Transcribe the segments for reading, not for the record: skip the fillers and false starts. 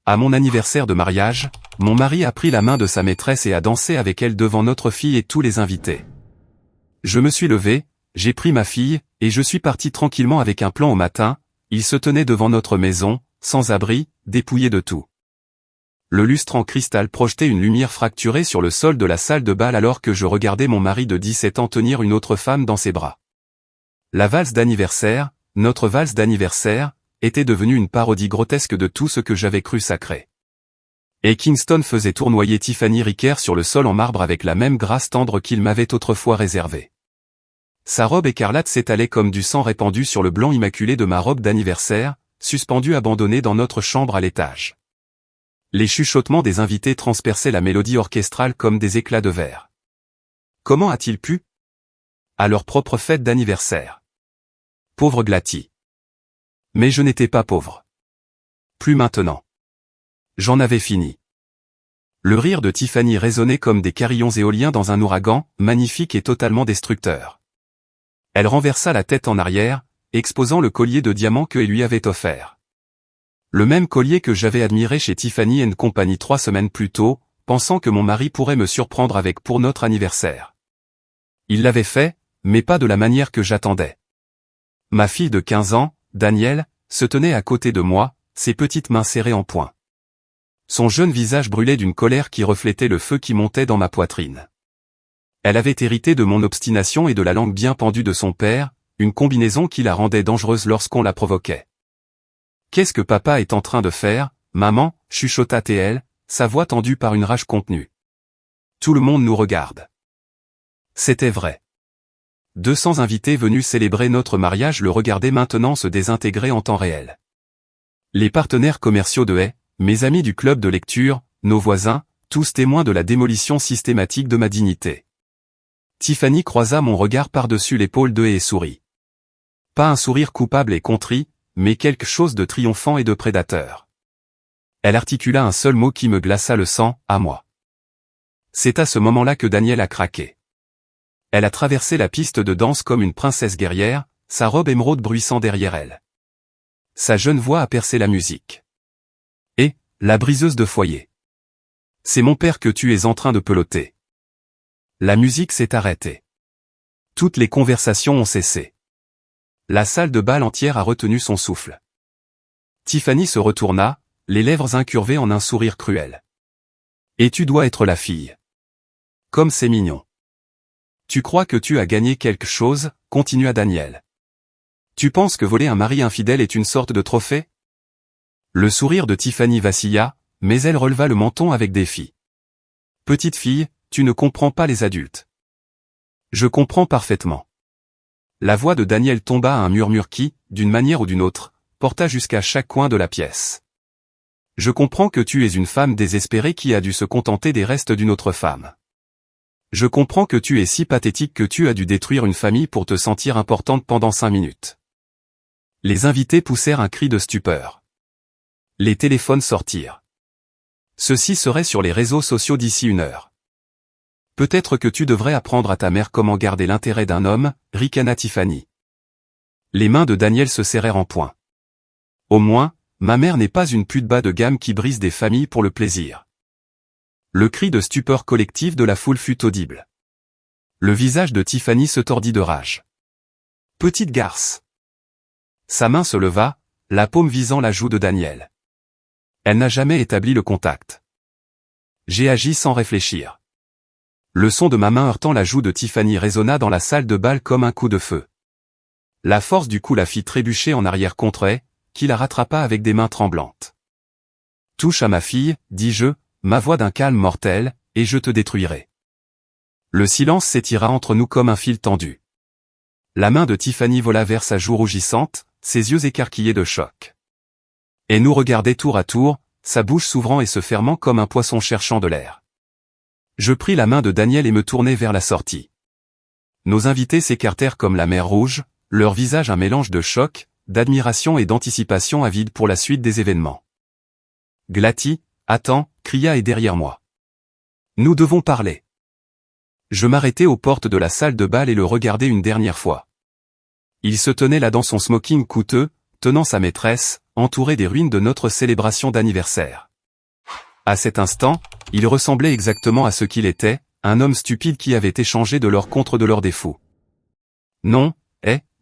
À mon anniversaire de mariage, mon mari a pris la main de sa maîtresse et a dansé avec elle devant notre fille et tous les invités. Je me suis levé, j'ai pris ma fille, et je suis parti tranquillement avec un plan au matin. Il se tenait devant notre maison, sans abri, dépouillé de tout. Le lustre en cristal projetait une lumière fracturée sur le sol de la salle de bal alors que je regardais mon mari de 17 ans tenir une autre femme dans ses bras. La valse d'anniversaire, notre valse d'anniversaire, était devenue une parodie grotesque de tout ce que j'avais cru sacré. Et Kingston faisait tournoyer Tiffany Ricker sur le sol en marbre avec la même grâce tendre qu'il m'avait autrefois réservée. Sa robe écarlate s'étalait comme du sang répandu sur le blanc immaculé de ma robe d'anniversaire, suspendue abandonnée dans notre chambre à l'étage. Les chuchotements des invités transperçaient la mélodie orchestrale comme des éclats de verre. Comment a-t-il pu? À leur propre fête d'anniversaire. Pauvre Glatty. Mais je n'étais pas pauvre. Plus maintenant. J'en avais fini. Le rire de Tiffany résonnait comme des carillons éoliens dans un ouragan, magnifique et totalement destructeur. Elle renversa la tête en arrière, exposant le collier de diamants que elle lui avait offert. Le même collier que j'avais admiré chez Tiffany & Company 3 semaines plus tôt, pensant que mon mari pourrait me surprendre avec pour notre anniversaire. Il l'avait fait, mais pas de la manière que j'attendais. Ma fille de 15 ans, Danielle, se tenait à côté de moi, ses petites mains serrées en poing. Son jeune visage brûlait d'une colère qui reflétait le feu qui montait dans ma poitrine. Elle avait hérité de mon obstination et de la langue bien pendue de son père, une combinaison qui la rendait dangereuse lorsqu'on la provoquait. « Qu'est-ce que papa est en train de faire, maman » chuchota TL, sa voix tendue par une rage contenue. Tout le monde nous regarde. C'était vrai. 200 invités venus célébrer notre mariage le regardaient maintenant se désintégrer en temps réel. Les partenaires commerciaux de Hay, mes amis du club de lecture, nos voisins, tous témoins de la démolition systématique de ma dignité. Tiffany croisa mon regard par-dessus l'épaule de Hay et sourit. Pas un sourire coupable et contrit, mais quelque chose de triomphant et de prédateur. Elle articula un seul mot qui me glaça le sang, à moi. C'est à ce moment-là que Danielle a craqué. Elle a traversé la piste de danse comme une princesse guerrière, sa robe émeraude bruissant derrière elle. Sa jeune voix a percé la musique. Et, la briseuse de foyer. C'est mon père que tu es en train de peloter. La musique s'est arrêtée. Toutes les conversations ont cessé. La salle de bal entière a retenu son souffle. Tiffany se retourna, les lèvres incurvées en un sourire cruel. Et tu dois être la fille. Comme c'est mignon. Tu crois que tu as gagné quelque chose, continua Danielle. Tu penses que voler un mari infidèle est une sorte de trophée? Le sourire de Tiffany vacilla, mais elle releva le menton avec défi. Petite fille, tu ne comprends pas les adultes. Je comprends parfaitement. La voix de Danielle tomba à un murmure qui, d'une manière ou d'une autre, porta jusqu'à chaque coin de la pièce. Je comprends que tu es une femme désespérée qui a dû se contenter des restes d'une autre femme. Je comprends que tu es si pathétique que tu as dû détruire une famille pour te sentir importante pendant 5 minutes. Les invités poussèrent un cri de stupeur. Les téléphones sortirent. Ceci serait sur les réseaux sociaux d'ici 1 heure. Peut-être que tu devrais apprendre à ta mère comment garder l'intérêt d'un homme, ricana Tiffany. Les mains de Danielle se serrèrent en poing. Au moins, ma mère n'est pas une pute bas de gamme qui brise des familles pour le plaisir. Le cri de stupeur collectif de la foule fut audible. Le visage de Tiffany se tordit de rage. Petite garce. Sa main se leva, la paume visant la joue de Danielle. Elle n'a jamais établi le contact. J'ai agi sans réfléchir. Le son de ma main heurtant la joue de Tiffany résonna dans la salle de bal comme un coup de feu. La force du coup la fit trébucher en arrière contre Hay, qui la rattrapa avec des mains tremblantes. Touche à ma fille, dis-je, ma voix d'un calme mortel, et je te détruirai. Le silence s'étira entre nous comme un fil tendu. La main de Tiffany vola vers sa joue rougissante, ses yeux écarquillés de choc. Et nous regardait tour à tour, sa bouche s'ouvrant et se fermant comme un poisson cherchant de l'air. Je pris la main de Danielle et me tournai vers la sortie. Nos invités s'écartèrent comme la mer Rouge, leur visage un mélange de choc, d'admiration et d'anticipation avide pour la suite des événements. Glatty, attends, cria Hay derrière moi. Nous devons parler. Je m'arrêtai aux portes de la salle de bal et le regardai une dernière fois. Il se tenait là dans son smoking coûteux, tenant sa maîtresse, entouré des ruines de notre célébration d'anniversaire. À cet instant, il ressemblait exactement à ce qu'il était, un homme stupide qui avait échangé de l'or contre de l'or des fous. Non,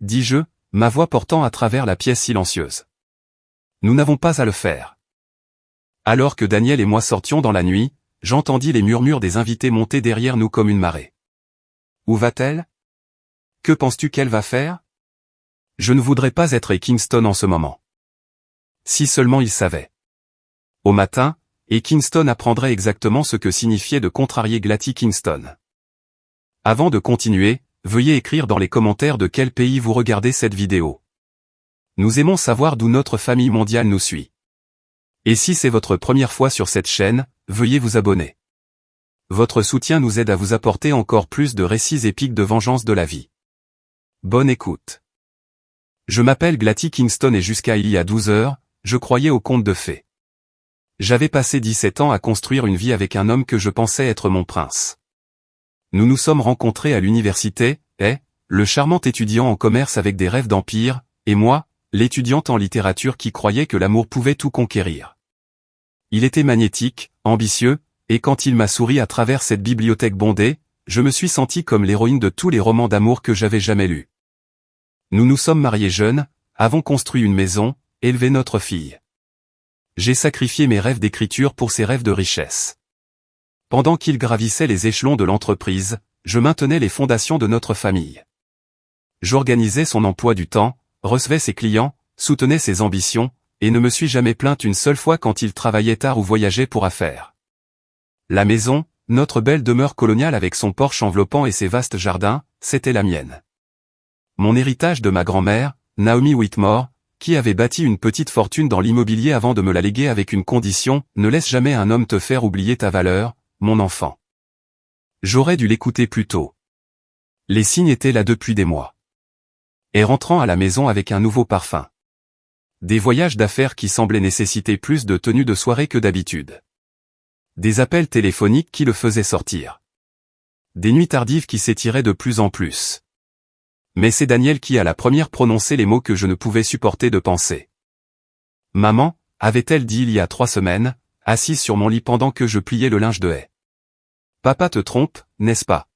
dis-je, ma voix portant à travers la pièce silencieuse. Nous n'avons pas à le faire. Alors que Daniel et moi sortions dans la nuit, j'entendis les murmures des invités monter derrière nous comme une marée. Où va-t-elle? Que penses-tu qu'elle va faire? Je ne voudrais pas être à Kingston en ce moment. Si seulement il savait. Au matin, et Kingston apprendrait exactement ce que signifiait de contrarier Glatty Kingston. Avant de continuer, veuillez écrire dans les commentaires de quel pays vous regardez cette vidéo. Nous aimons savoir d'où notre famille mondiale nous suit. Et si c'est votre première fois sur cette chaîne, veuillez vous abonner. Votre soutien nous aide à vous apporter encore plus de récits épiques de vengeance de la vie. Bonne écoute. Je m'appelle Glatty Kingston et jusqu'à il y a 12 heures, je croyais aux contes de fées. J'avais passé 17 ans à construire une vie avec un homme que je pensais être mon prince. Nous nous sommes rencontrés à l'université, le charmant étudiant en commerce avec des rêves d'empire, et moi, l'étudiante en littérature qui croyait que l'amour pouvait tout conquérir. Il était magnétique, ambitieux, et quand il m'a souri à travers cette bibliothèque bondée, je me suis senti comme l'héroïne de tous les romans d'amour que j'avais jamais lus. Nous nous sommes mariés jeunes, avons construit une maison, élevé notre fille. J'ai sacrifié mes rêves d'écriture pour ses rêves de richesse. Pendant qu'il gravissait les échelons de l'entreprise, je maintenais les fondations de notre famille. J'organisais son emploi du temps, recevais ses clients, soutenais ses ambitions, et ne me suis jamais plainte une seule fois quand il travaillait tard ou voyageait pour affaires. La maison, notre belle demeure coloniale avec son porche enveloppant et ses vastes jardins, c'était la mienne. Mon héritage de ma grand-mère, Naomi Whitmore, qui avait bâti une petite fortune dans l'immobilier avant de me la léguer avec une condition, ne laisse jamais un homme te faire oublier ta valeur, mon enfant. J'aurais dû l'écouter plus tôt. Les signes étaient là depuis des mois. Et rentrant à la maison avec un nouveau parfum. Des voyages d'affaires qui semblaient nécessiter plus de tenue de soirée que d'habitude. Des appels téléphoniques qui le faisaient sortir. Des nuits tardives qui s'étiraient de plus en plus. Mais c'est Daniel qui a la première prononcé les mots que je ne pouvais supporter de penser. Maman, avait-elle dit il y a 3 semaines, assise sur mon lit pendant que je pliais le linge de haie. Papa te trompe, n'est-ce pas?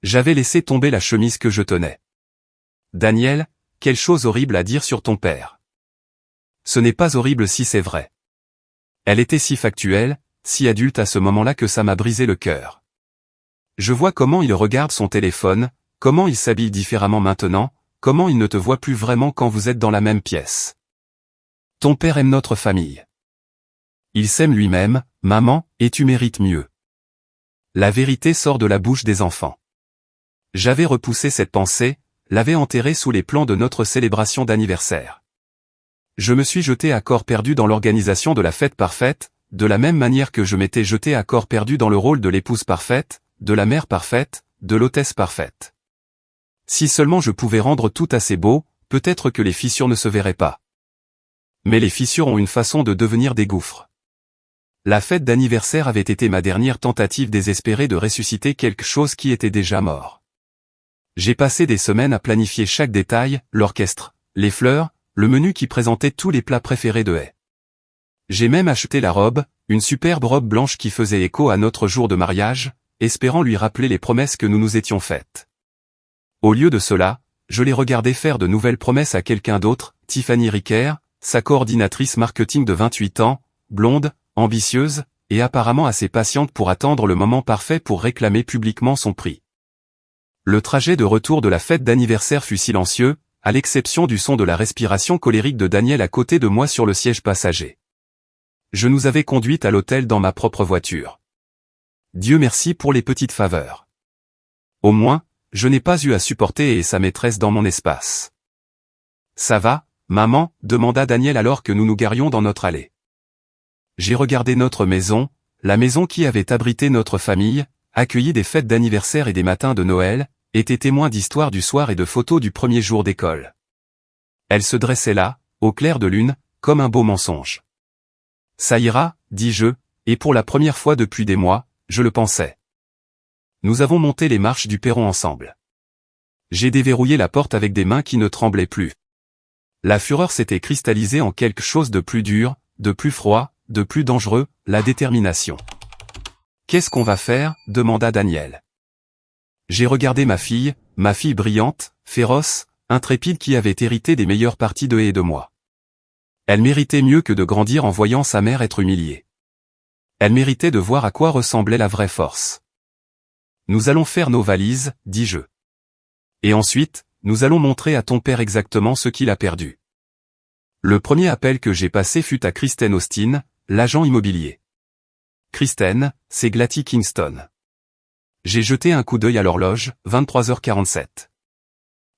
J'avais laissé tomber la chemise que je tenais. Daniel, quelle chose horrible à dire sur ton père. Ce n'est pas horrible si c'est vrai. Elle était si factuelle, si adulte à ce moment-là que ça m'a brisé le cœur. Je vois comment il regarde son téléphone, comment il s'habille différemment maintenant, comment il ne te voit plus vraiment quand vous êtes dans la même pièce. Ton père aime notre famille. Il s'aime lui-même, maman, et tu mérites mieux. La vérité sort de la bouche des enfants. J'avais repoussé cette pensée, l'avais enterrée sous les plans de notre célébration d'anniversaire. Je me suis jeté à corps perdu dans l'organisation de la fête parfaite, de la même manière que je m'étais jeté à corps perdu dans le rôle de l'épouse parfaite, de la mère parfaite, de l'hôtesse parfaite. Si seulement je pouvais rendre tout assez beau, peut-être que les fissures ne se verraient pas. Mais les fissures ont une façon de devenir des gouffres. La fête d'anniversaire avait été ma dernière tentative désespérée de ressusciter quelque chose qui était déjà mort. J'ai passé des semaines à planifier chaque détail, l'orchestre, les fleurs, le menu qui présentait tous les plats préférés de Hay. J'ai même acheté la robe, une superbe robe blanche qui faisait écho à notre jour de mariage, espérant lui rappeler les promesses que nous nous étions faites. Au lieu de cela, je l'ai regardé faire de nouvelles promesses à quelqu'un d'autre, Tiffany Ricker, sa coordinatrice marketing de 28 ans, blonde, ambitieuse, et apparemment assez patiente pour attendre le moment parfait pour réclamer publiquement son prix. Le trajet de retour de la fête d'anniversaire fut silencieux, à l'exception du son de la respiration colérique de Daniel à côté de moi sur le siège passager. Je nous avais conduites à l'hôtel dans ma propre voiture. Dieu merci pour les petites faveurs. Au moins, je n'ai pas eu à supporter et sa maîtresse dans mon espace. Ça va, maman, demanda Daniel alors que nous nous garions dans notre allée. J'ai regardé notre maison, la maison qui avait abrité notre famille, accueilli des fêtes d'anniversaire et des matins de Noël, était témoin d'histoires du soir et de photos du premier jour d'école. Elle se dressait là, au clair de lune, comme un beau mensonge. Ça ira, dis-je, et pour la première fois depuis des mois, je le pensais. Nous avons monté les marches du perron ensemble. J'ai déverrouillé la porte avec des mains qui ne tremblaient plus. La fureur s'était cristallisée en quelque chose de plus dur, de plus froid, de plus dangereux, la détermination. Qu'est-ce qu'on va faire? Demanda Daniel. J'ai regardé ma fille brillante, féroce, intrépide qui avait hérité des meilleures parties de et de moi. Elle méritait mieux que de grandir en voyant sa mère être humiliée. Elle méritait de voir à quoi ressemblait la vraie force. Nous allons faire nos valises, dis-je. Et ensuite, nous allons montrer à ton père exactement ce qu'il a perdu. Le premier appel que j'ai passé fut à Kristen Austin, l'agent immobilier. Kristen, c'est Glatty Kingston. J'ai jeté un coup d'œil à l'horloge, 23h47.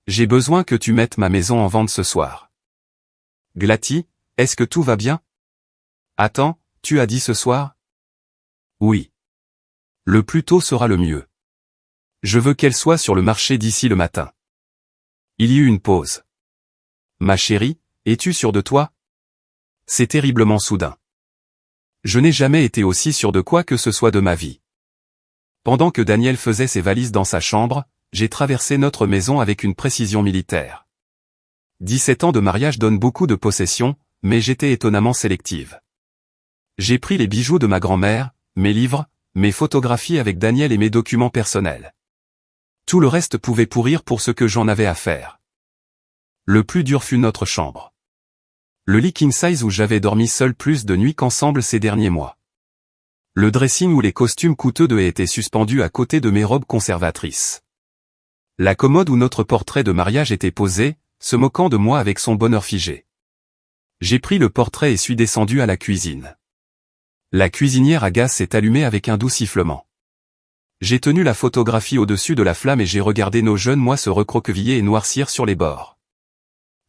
J'ai besoin que tu mettes ma maison en vente ce soir. Glatty, est-ce que tout va bien? Attends, tu as dit ce soir? Oui. Le plus tôt sera le mieux. Je veux qu'elle soit sur le marché d'ici le matin. Il y eut une pause. Ma chérie, es-tu sûre de toi? C'est terriblement soudain. Je n'ai jamais été aussi sûr de quoi que ce soit de ma vie. Pendant que Daniel faisait ses valises dans sa chambre, j'ai traversé notre maison avec une précision militaire. 17 ans de mariage donnent beaucoup de possessions, mais j'étais étonnamment sélective. J'ai pris les bijoux de ma grand-mère, mes livres, mes photographies avec Daniel et mes documents personnels. Tout le reste pouvait pourrir pour ce que j'en avais à faire. Le plus dur fut notre chambre. Le lit king size où j'avais dormi seul plus de nuits qu'ensemble ces derniers mois. Le dressing où les costumes coûteux de étaient suspendus à côté de mes robes conservatrices. La commode où notre portrait de mariage était posé, se moquant de moi avec son bonheur figé. J'ai pris le portrait et suis descendu à la cuisine. La cuisinière à gaz s'est allumée avec un doux sifflement. J'ai tenu la photographie au-dessus de la flamme et j'ai regardé nos jeunes mois se recroqueviller et noircir sur les bords.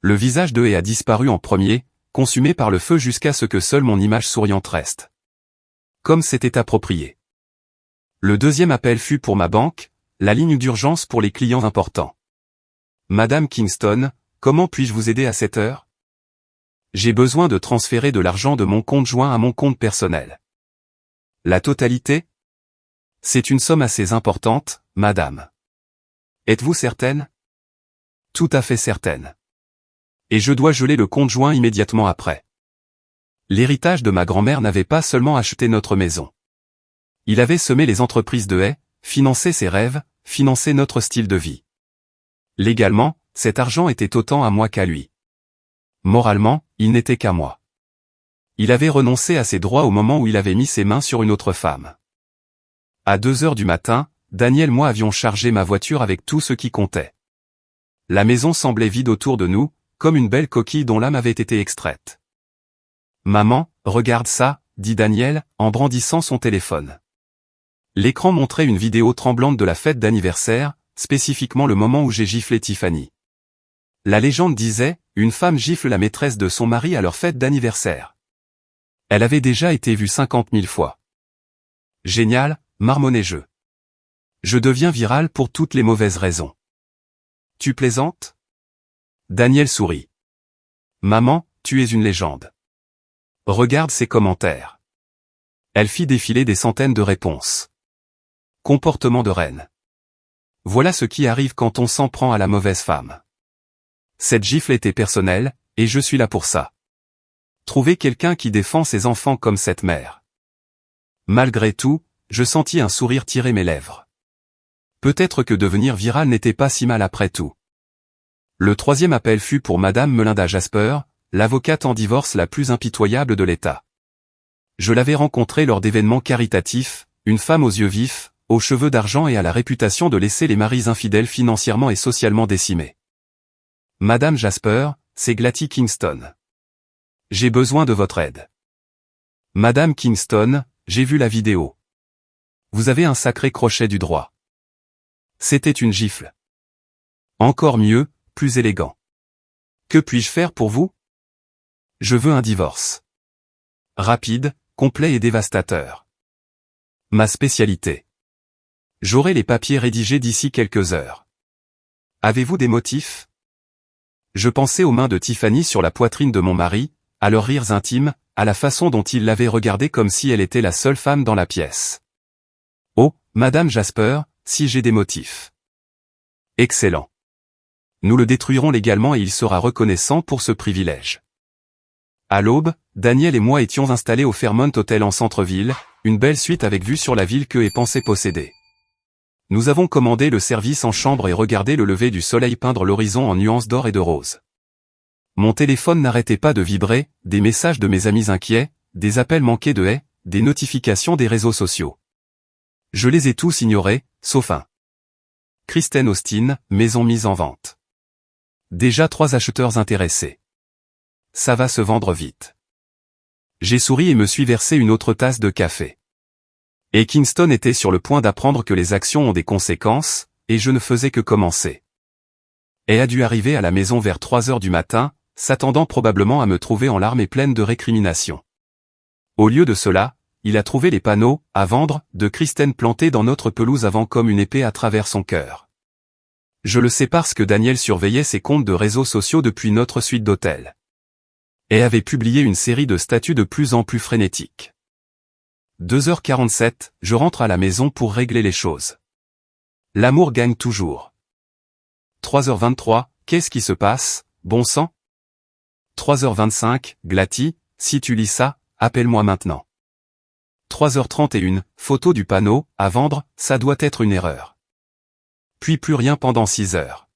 Le visage de a disparu en premier, consumé par le feu jusqu'à ce que seule mon image souriante reste. Comme c'était approprié. Le deuxième appel fut pour ma banque, la ligne d'urgence pour les clients importants. Madame Kingston, comment puis-je vous aider à cette heure? J'ai besoin de transférer de l'argent de mon compte joint à mon compte personnel. La totalité? C'est une somme assez importante, madame. Êtes-vous certaine? Tout à fait certaine. Et je dois geler le compte joint immédiatement après. L'héritage de ma grand-mère n'avait pas seulement acheté notre maison. Il avait semé les entreprises de haies, financé ses rêves, financé notre style de vie. Légalement, cet argent était autant à moi qu'à lui. Moralement, il n'était qu'à moi. Il avait renoncé à ses droits au moment où il avait mis ses mains sur une autre femme. À 2h du matin, Daniel et moi avions chargé ma voiture avec tout ce qui comptait. La maison semblait vide autour de nous, comme une belle coquille dont l'âme avait été extraite. Maman, regarde ça, dit Daniel, en brandissant son téléphone. L'écran montrait une vidéo tremblante de la fête d'anniversaire, spécifiquement le moment où j'ai giflé Tiffany. La légende disait, une femme gifle la maîtresse de son mari à leur fête d'anniversaire. Elle avait déjà été vue 50 000 fois. Génial, marmonnai-je. Je deviens viral pour toutes les mauvaises raisons. Tu plaisantes? Daniel sourit. Maman, tu es une légende. Regarde ses commentaires. Elle fit défiler des centaines de réponses. Comportement de reine. Voilà ce qui arrive quand on s'en prend à la mauvaise femme. Cette gifle était personnelle, et je suis là pour ça. Trouver quelqu'un qui défend ses enfants comme cette mère. Malgré tout, je sentis un sourire tirer mes lèvres. Peut-être que devenir viral n'était pas si mal après tout. Le troisième appel fut pour Madame Melinda Jasper, l'avocate en divorce la plus impitoyable de l'État. Je l'avais rencontrée lors d'événements caritatifs, une femme aux yeux vifs, aux cheveux d'argent et à la réputation de laisser les maris infidèles financièrement et socialement décimés. Madame Jasper, c'est Glatty Kingston. J'ai besoin de votre aide. Madame Kingston, j'ai vu la vidéo. Vous avez un sacré crochet du droit. C'était une gifle. Encore mieux, plus élégant. Que puis-je faire pour vous? Je veux un divorce. Rapide, complet et dévastateur. Ma spécialité. J'aurai les papiers rédigés d'ici quelques heures. Avez-vous des motifs? Je pensais aux mains de Tiffany sur la poitrine de mon mari, à leurs rires intimes, à la façon dont il l'avait regardée comme si elle était la seule femme dans la pièce. Oh, Madame Jasper, si j'ai des motifs. Excellent. Nous le détruirons légalement et il sera reconnaissant pour ce privilège. À l'aube, Daniel et moi étions installés au Fairmont Hotel en centre-ville, une belle suite avec vue sur la ville que est pensé posséder. Nous avons commandé le service en chambre et regardé le lever du soleil peindre l'horizon en nuances d'or et de rose. Mon téléphone n'arrêtait pas de vibrer, des messages de mes amis inquiets, des appels manqués de haies, des notifications des réseaux sociaux. Je les ai tous ignorés, sauf un. Kristen Austin, maison mise en vente. Déjà 3 acheteurs intéressés. Ça va se vendre vite. J'ai souri et me suis versé une autre tasse de café. Et Kingston était sur le point d'apprendre que les actions ont des conséquences, et je ne faisais que commencer. Et a dû arriver à la maison vers 3 heures du matin, s'attendant probablement à me trouver en larmes et pleine de récriminations. Au lieu de cela, il a trouvé les panneaux « à vendre » de Kristen plantés dans notre pelouse avant comme une épée à travers son cœur. Je le sais parce que Daniel surveillait ses comptes de réseaux sociaux depuis notre suite d'hôtel. Et avait publié une série de statuts de plus en plus frénétiques. 2h47, je rentre à la maison pour régler les choses. L'amour gagne toujours. 3h23, qu'est-ce qui se passe, bon sang? 3h25, Glatty, si tu lis ça, appelle-moi maintenant. 3h31, photo du panneau, à vendre, ça doit être une erreur. Puis plus rien pendant 6 heures.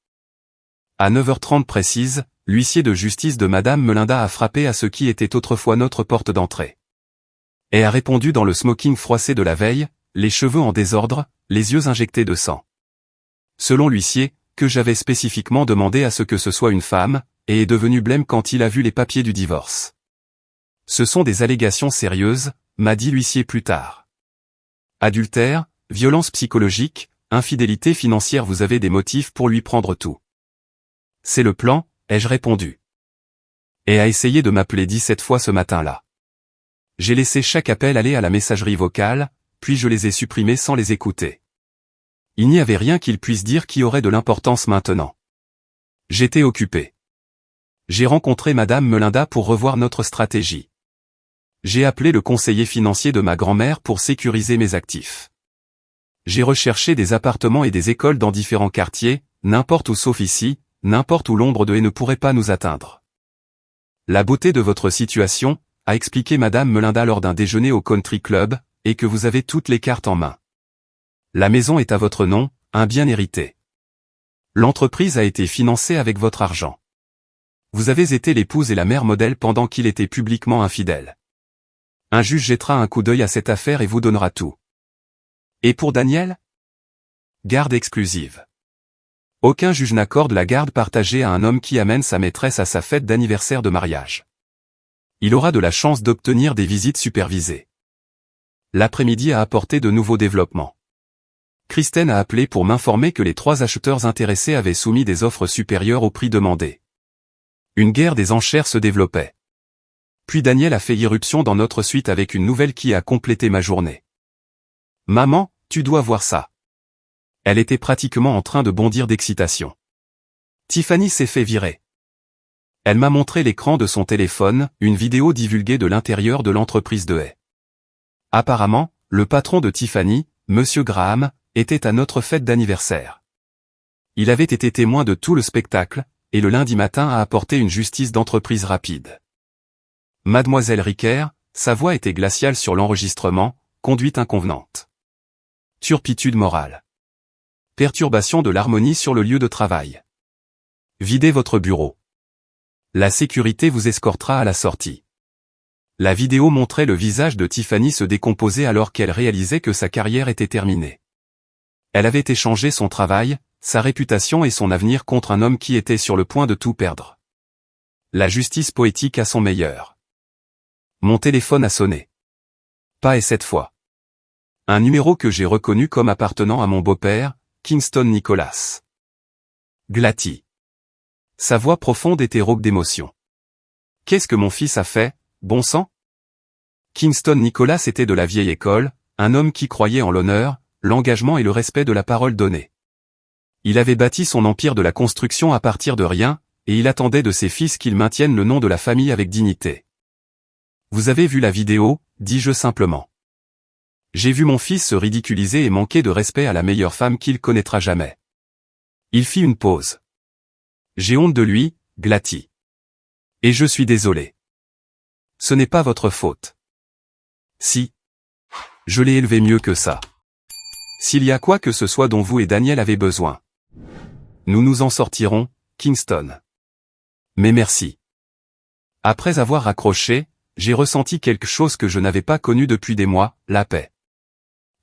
À 9h30 précise, l'huissier de justice de Madame Melinda a frappé à ce qui était autrefois notre porte d'entrée. Et a répondu dans le smoking froissé de la veille, les cheveux en désordre, les yeux injectés de sang. Selon l'huissier, que j'avais spécifiquement demandé à ce que ce soit une femme, et est devenu blême quand il a vu les papiers du divorce. Ce sont des allégations sérieuses, m'a dit l'huissier plus tard. Adultère, violence psychologique, infidélité financière, vous avez des motifs pour lui prendre tout. C'est le plan, ai-je répondu. Et a essayé de m'appeler 17 fois ce matin-là. J'ai laissé chaque appel aller à la messagerie vocale, puis je les ai supprimés sans les écouter. Il n'y avait rien qu'il puisse dire qui aurait de l'importance maintenant. J'étais occupé. J'ai rencontré Madame Melinda pour revoir notre stratégie. J'ai appelé le conseiller financier de ma grand-mère pour sécuriser mes actifs. J'ai recherché des appartements et des écoles dans différents quartiers, n'importe où sauf ici, n'importe où l'ombre de haie ne pourrait pas nous atteindre. La beauté de votre situation, a expliqué Madame Melinda lors d'un déjeuner au Country Club, et que vous avez toutes les cartes en main. La maison est à votre nom, un bien hérité. L'entreprise a été financée avec votre argent. Vous avez été l'épouse et la mère modèle pendant qu'il était publiquement infidèle. Un juge jettera un coup d'œil à cette affaire et vous donnera tout. Et pour Daniel? Garde exclusive. Aucun juge n'accorde la garde partagée à un homme qui amène sa maîtresse à sa fête d'anniversaire de mariage. Il aura de la chance d'obtenir des visites supervisées. L'après-midi a apporté de nouveaux développements. Kristen a appelé pour m'informer que les 3 acheteurs intéressés avaient soumis des offres supérieures au prix demandé. Une guerre des enchères se développait. Puis Daniel a fait irruption dans notre suite avec une nouvelle qui a complété ma journée. Maman, tu dois voir ça. Elle était pratiquement en train de bondir d'excitation. Tiffany s'est fait virer. Elle m'a montré l'écran de son téléphone, une vidéo divulguée de l'intérieur de l'entreprise de haie. Apparemment, le patron de Tiffany, Monsieur Graham, était à notre fête d'anniversaire. Il avait été témoin de tout le spectacle, et le lundi matin a apporté une justice d'entreprise rapide. Mademoiselle Ricker, sa voix était glaciale sur l'enregistrement, conduite inconvenante. Turpitude morale. Perturbation de l'harmonie sur le lieu de travail. Videz votre bureau. La sécurité vous escortera à la sortie. La vidéo montrait le visage de Tiffany se décomposer alors qu'elle réalisait que sa carrière était terminée. Elle avait échangé son travail, sa réputation et son avenir contre un homme qui était sur le point de tout perdre. La justice poétique à son meilleur. Mon téléphone a sonné. Pas et cette fois. Un numéro que j'ai reconnu comme appartenant à mon beau-père, Kingston Nicholas. Glatty. Sa voix profonde était rauque d'émotion. Qu'est-ce que mon fils a fait, bon sang? Kingston Nicholas était de la vieille école, un homme qui croyait en l'honneur, l'engagement et le respect de la parole donnée. Il avait bâti son empire de la construction à partir de rien, et il attendait de ses fils qu'ils maintiennent le nom de la famille avec dignité. Vous avez vu la vidéo, dis-je simplement. J'ai vu mon fils se ridiculiser et manquer de respect à la meilleure femme qu'il connaîtra jamais. Il fit une pause. J'ai honte de lui, Glatty. Et je suis désolé. Ce n'est pas votre faute. Si. Je l'ai élevé mieux que ça. S'il y a quoi que ce soit dont vous et Daniel avez besoin, nous nous en sortirons, Kingston. Mais merci. Après avoir raccroché, j'ai ressenti quelque chose que je n'avais pas connu depuis des mois, la paix.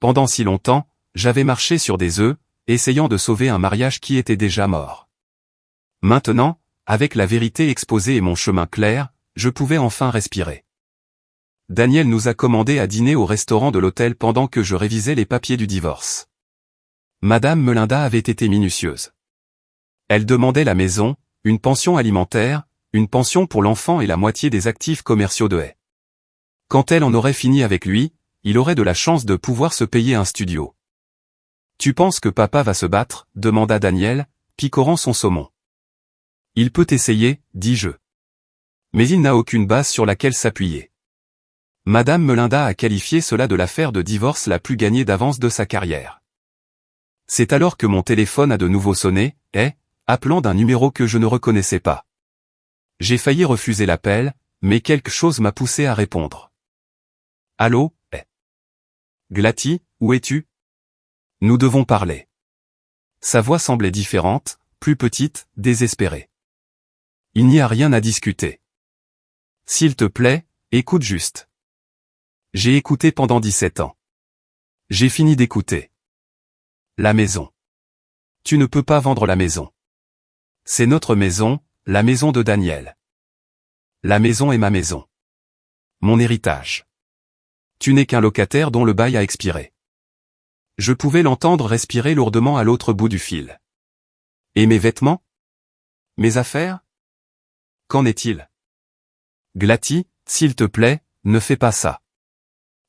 Pendant si longtemps, j'avais marché sur des œufs, essayant de sauver un mariage qui était déjà mort. Maintenant, avec la vérité exposée et mon chemin clair, je pouvais enfin respirer. Daniel nous a commandé à dîner au restaurant de l'hôtel pendant que je révisais les papiers du divorce. Madame Melinda avait été minutieuse. Elle demandait la maison, une pension alimentaire, une pension pour l'enfant et la moitié des actifs commerciaux de Hay. Quand elle en aurait fini avec lui, il aurait de la chance de pouvoir se payer un studio. « Tu penses que papa va se battre ?» demanda Daniel, picorant son saumon. « Il peut essayer, dis-je. Mais il n'a aucune base sur laquelle s'appuyer. » Madame Melinda a qualifié cela de l'affaire de divorce la plus gagnée d'avance de sa carrière. C'est alors que mon téléphone a de nouveau sonné, appelant d'un numéro que je ne reconnaissais pas. J'ai failli refuser l'appel, mais quelque chose m'a poussé à répondre. « Allô, Glatty, où es-tu ? Nous devons parler. » Sa voix semblait différente, plus petite, désespérée. « Il n'y a rien à discuter. S'il te plaît, écoute juste. » J'ai écouté pendant 17 ans. J'ai fini d'écouter. La maison. Tu ne peux pas vendre la maison. C'est notre maison, la maison de Daniel. La maison est ma maison. Mon héritage. Tu n'es qu'un locataire dont le bail a expiré. Je pouvais l'entendre respirer lourdement à l'autre bout du fil. Et mes vêtements ? Mes affaires ? Qu'en est-il ? Glatty, s'il te plaît, ne fais pas ça.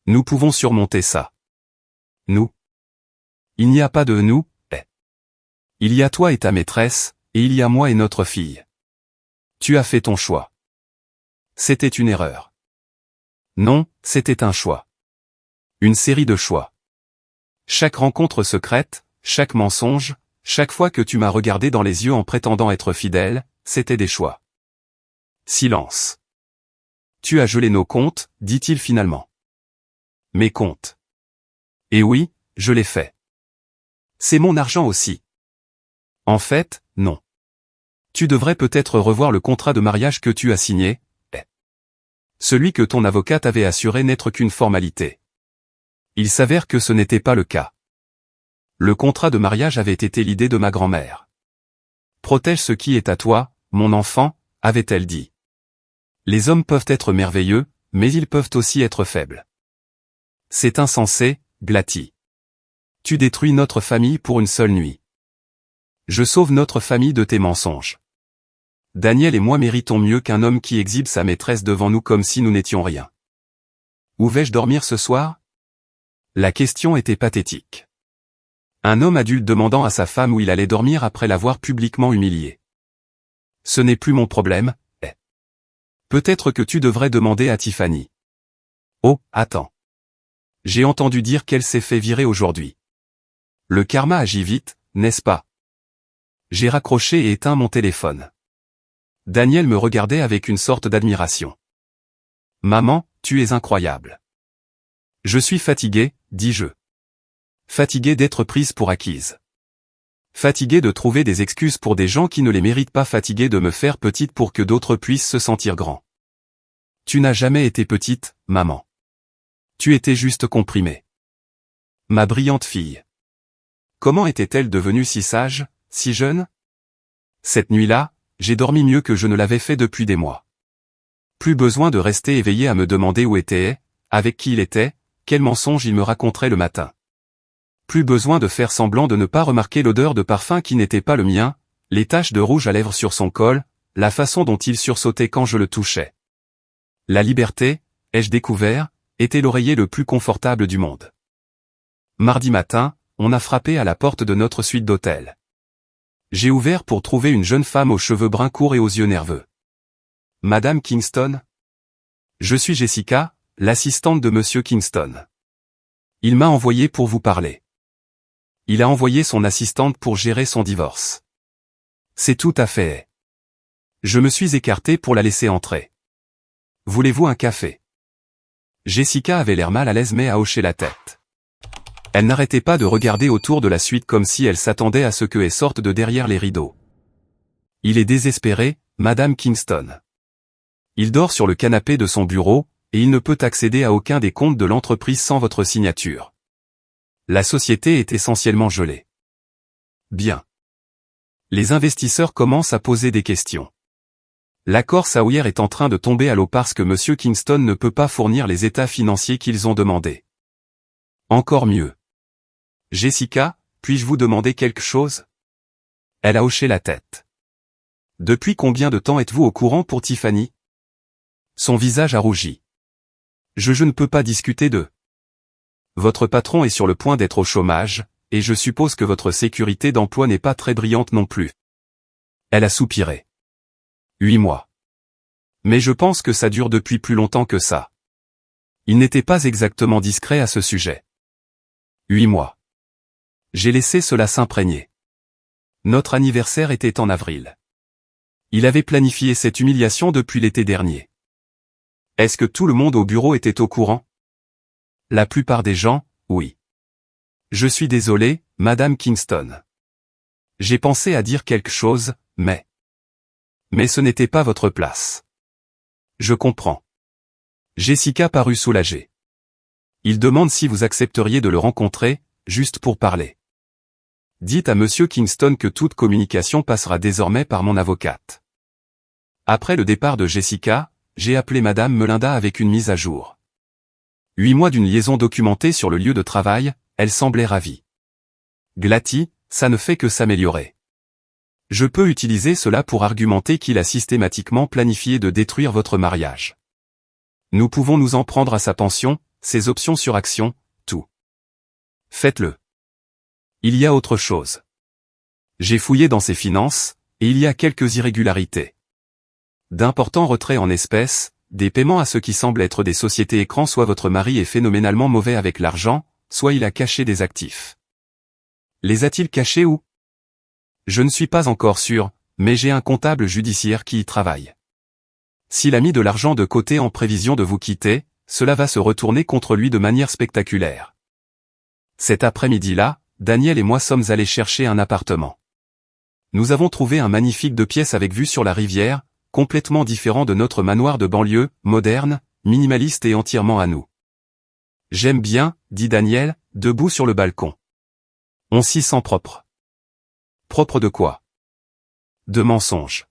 Nous pouvons surmonter ça. Nous. Il n'y a pas de nous, Il y a toi et ta maîtresse, et il y a moi et notre fille. Tu as fait ton choix. C'était une erreur. Non, c'était un choix. Une série de choix. Chaque rencontre secrète, chaque mensonge, chaque fois que tu m'as regardé dans les yeux en prétendant être fidèle, c'était des choix. Silence. Tu as gelé nos comptes, dit-il finalement. Mes comptes. Et oui, je l'ai fait. C'est mon argent aussi. En fait, non. Tu devrais peut-être revoir le contrat de mariage que tu as signé, Celui que ton avocate avait assuré n'être qu'une formalité. Il s'avère que ce n'était pas le cas. Le contrat de mariage avait été l'idée de ma grand-mère. Protège ce qui est à toi, mon enfant, avait-elle dit. Les hommes peuvent être merveilleux, mais ils peuvent aussi être faibles. C'est insensé, Glatty. Tu détruis notre famille pour une seule nuit. Je sauve notre famille de tes mensonges. Daniel et moi méritons mieux qu'un homme qui exhibe sa maîtresse devant nous comme si nous n'étions rien. Où vais-je dormir ce soir ? La question était pathétique. Un homme adulte demandant à sa femme où il allait dormir après l'avoir publiquement humilié. Ce n'est plus mon problème, Peut-être que tu devrais demander à Tiffany. Oh, attends. J'ai entendu dire qu'elle s'est fait virer aujourd'hui. Le karma agit vite, n'est-ce pas ? J'ai raccroché et éteint mon téléphone. Daniel me regardait avec une sorte d'admiration. Maman, tu es incroyable. Je suis fatigué, dis-je. Fatigué d'être prise pour acquise. Fatigué de trouver des excuses pour des gens qui ne les méritent pas, fatigué de me faire petite pour que d'autres puissent se sentir grands. Tu n'as jamais été petite, maman. Tu étais juste comprimée. Ma brillante fille. Comment était-elle devenue si sage, si jeune ? Cette nuit-là, j'ai dormi mieux que je ne l'avais fait depuis des mois. Plus besoin de rester éveillé à me demander où était, avec qui il était, quel mensonge il me raconterait le matin. Plus besoin de faire semblant de ne pas remarquer l'odeur de parfum qui n'était pas le mien, les taches de rouge à lèvres sur son col, la façon dont il sursautait quand je le touchais. La liberté, ai-je découvert, était l'oreiller le plus confortable du monde. Mardi matin, on a frappé à la porte de notre suite d'hôtel. J'ai ouvert pour trouver une jeune femme aux cheveux bruns courts et aux yeux nerveux. Madame Kingston ? Je suis Jessica, l'assistante de Monsieur Kingston. Il m'a envoyé pour vous parler. Il a envoyé son assistante pour gérer son divorce. C'est tout à fait. Je me suis écarté pour la laisser entrer. Voulez-vous un café? Jessica avait l'air mal à l'aise mais a hoché la tête. Elle n'arrêtait pas de regarder autour de la suite comme si elle s'attendait à ce que elle sorte de derrière les rideaux. Il est désespéré, Madame Kingston. Il dort sur le canapé de son bureau, et il ne peut accéder à aucun des comptes de l'entreprise sans votre signature. La société est essentiellement gelée. Bien. Les investisseurs commencent à poser des questions. L'accord Sawyer est en train de tomber à l'eau parce que M. Kingston ne peut pas fournir les états financiers qu'ils ont demandés. Encore mieux. Jessica, puis-je vous demander quelque chose? Elle a hoché la tête. Depuis combien de temps êtes-vous au courant pour Tiffany? Son visage a rougi. Je ne peux pas discuter de. Votre patron est sur le point d'être au chômage, et je suppose que votre sécurité d'emploi n'est pas très brillante non plus. Elle a soupiré. 8 mois. Mais je pense que ça dure depuis plus longtemps que ça. Il n'était pas exactement discret à ce sujet. 8 mois. J'ai laissé cela s'imprégner. Notre anniversaire était en avril. Il avait planifié cette humiliation depuis l'été dernier. Est-ce que tout le monde au bureau était au courant? La plupart des gens, oui. Je suis désolé, Madame Kingston. J'ai pensé à dire quelque chose, mais ce n'était pas votre place. Je comprends. Jessica parut soulagée. Il demande si vous accepteriez de le rencontrer, juste pour parler. Dites à Monsieur Kingston que toute communication passera désormais par mon avocate. Après le départ de Jessica, j'ai appelé Madame Melinda avec une mise à jour. 8 mois d'une liaison documentée sur le lieu de travail, elle semblait ravie. Glatty, ça ne fait que s'améliorer. Je peux utiliser cela pour argumenter qu'il a systématiquement planifié de détruire votre mariage. Nous pouvons nous en prendre à sa pension, ses options sur action, tout. Faites-le. Il y a autre chose. J'ai fouillé dans ses finances, et il y a quelques irrégularités. D'importants retraits en espèces, des paiements à ce qui semble être des sociétés écrans, soit votre mari est phénoménalement mauvais avec l'argent, soit il a caché des actifs. Les a-t-il cachés où? Je ne suis pas encore sûr, mais j'ai un comptable judiciaire qui y travaille. S'il a mis de l'argent de côté en prévision de vous quitter, cela va se retourner contre lui de manière spectaculaire. Cet après-midi-là, Daniel et moi sommes allés chercher un appartement. Nous avons trouvé un magnifique 2 pièces avec vue sur la rivière, complètement différent de notre manoir de banlieue, moderne, minimaliste et entièrement à nous. J'aime bien, dit Daniel, debout sur le balcon. On s'y sent propre. Propre de quoi? De mensonges.